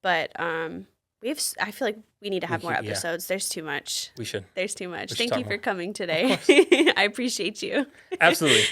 but I feel like we need to have more episodes. There's too much. We should. There's too much. Thank you for coming today. I appreciate you. Absolutely.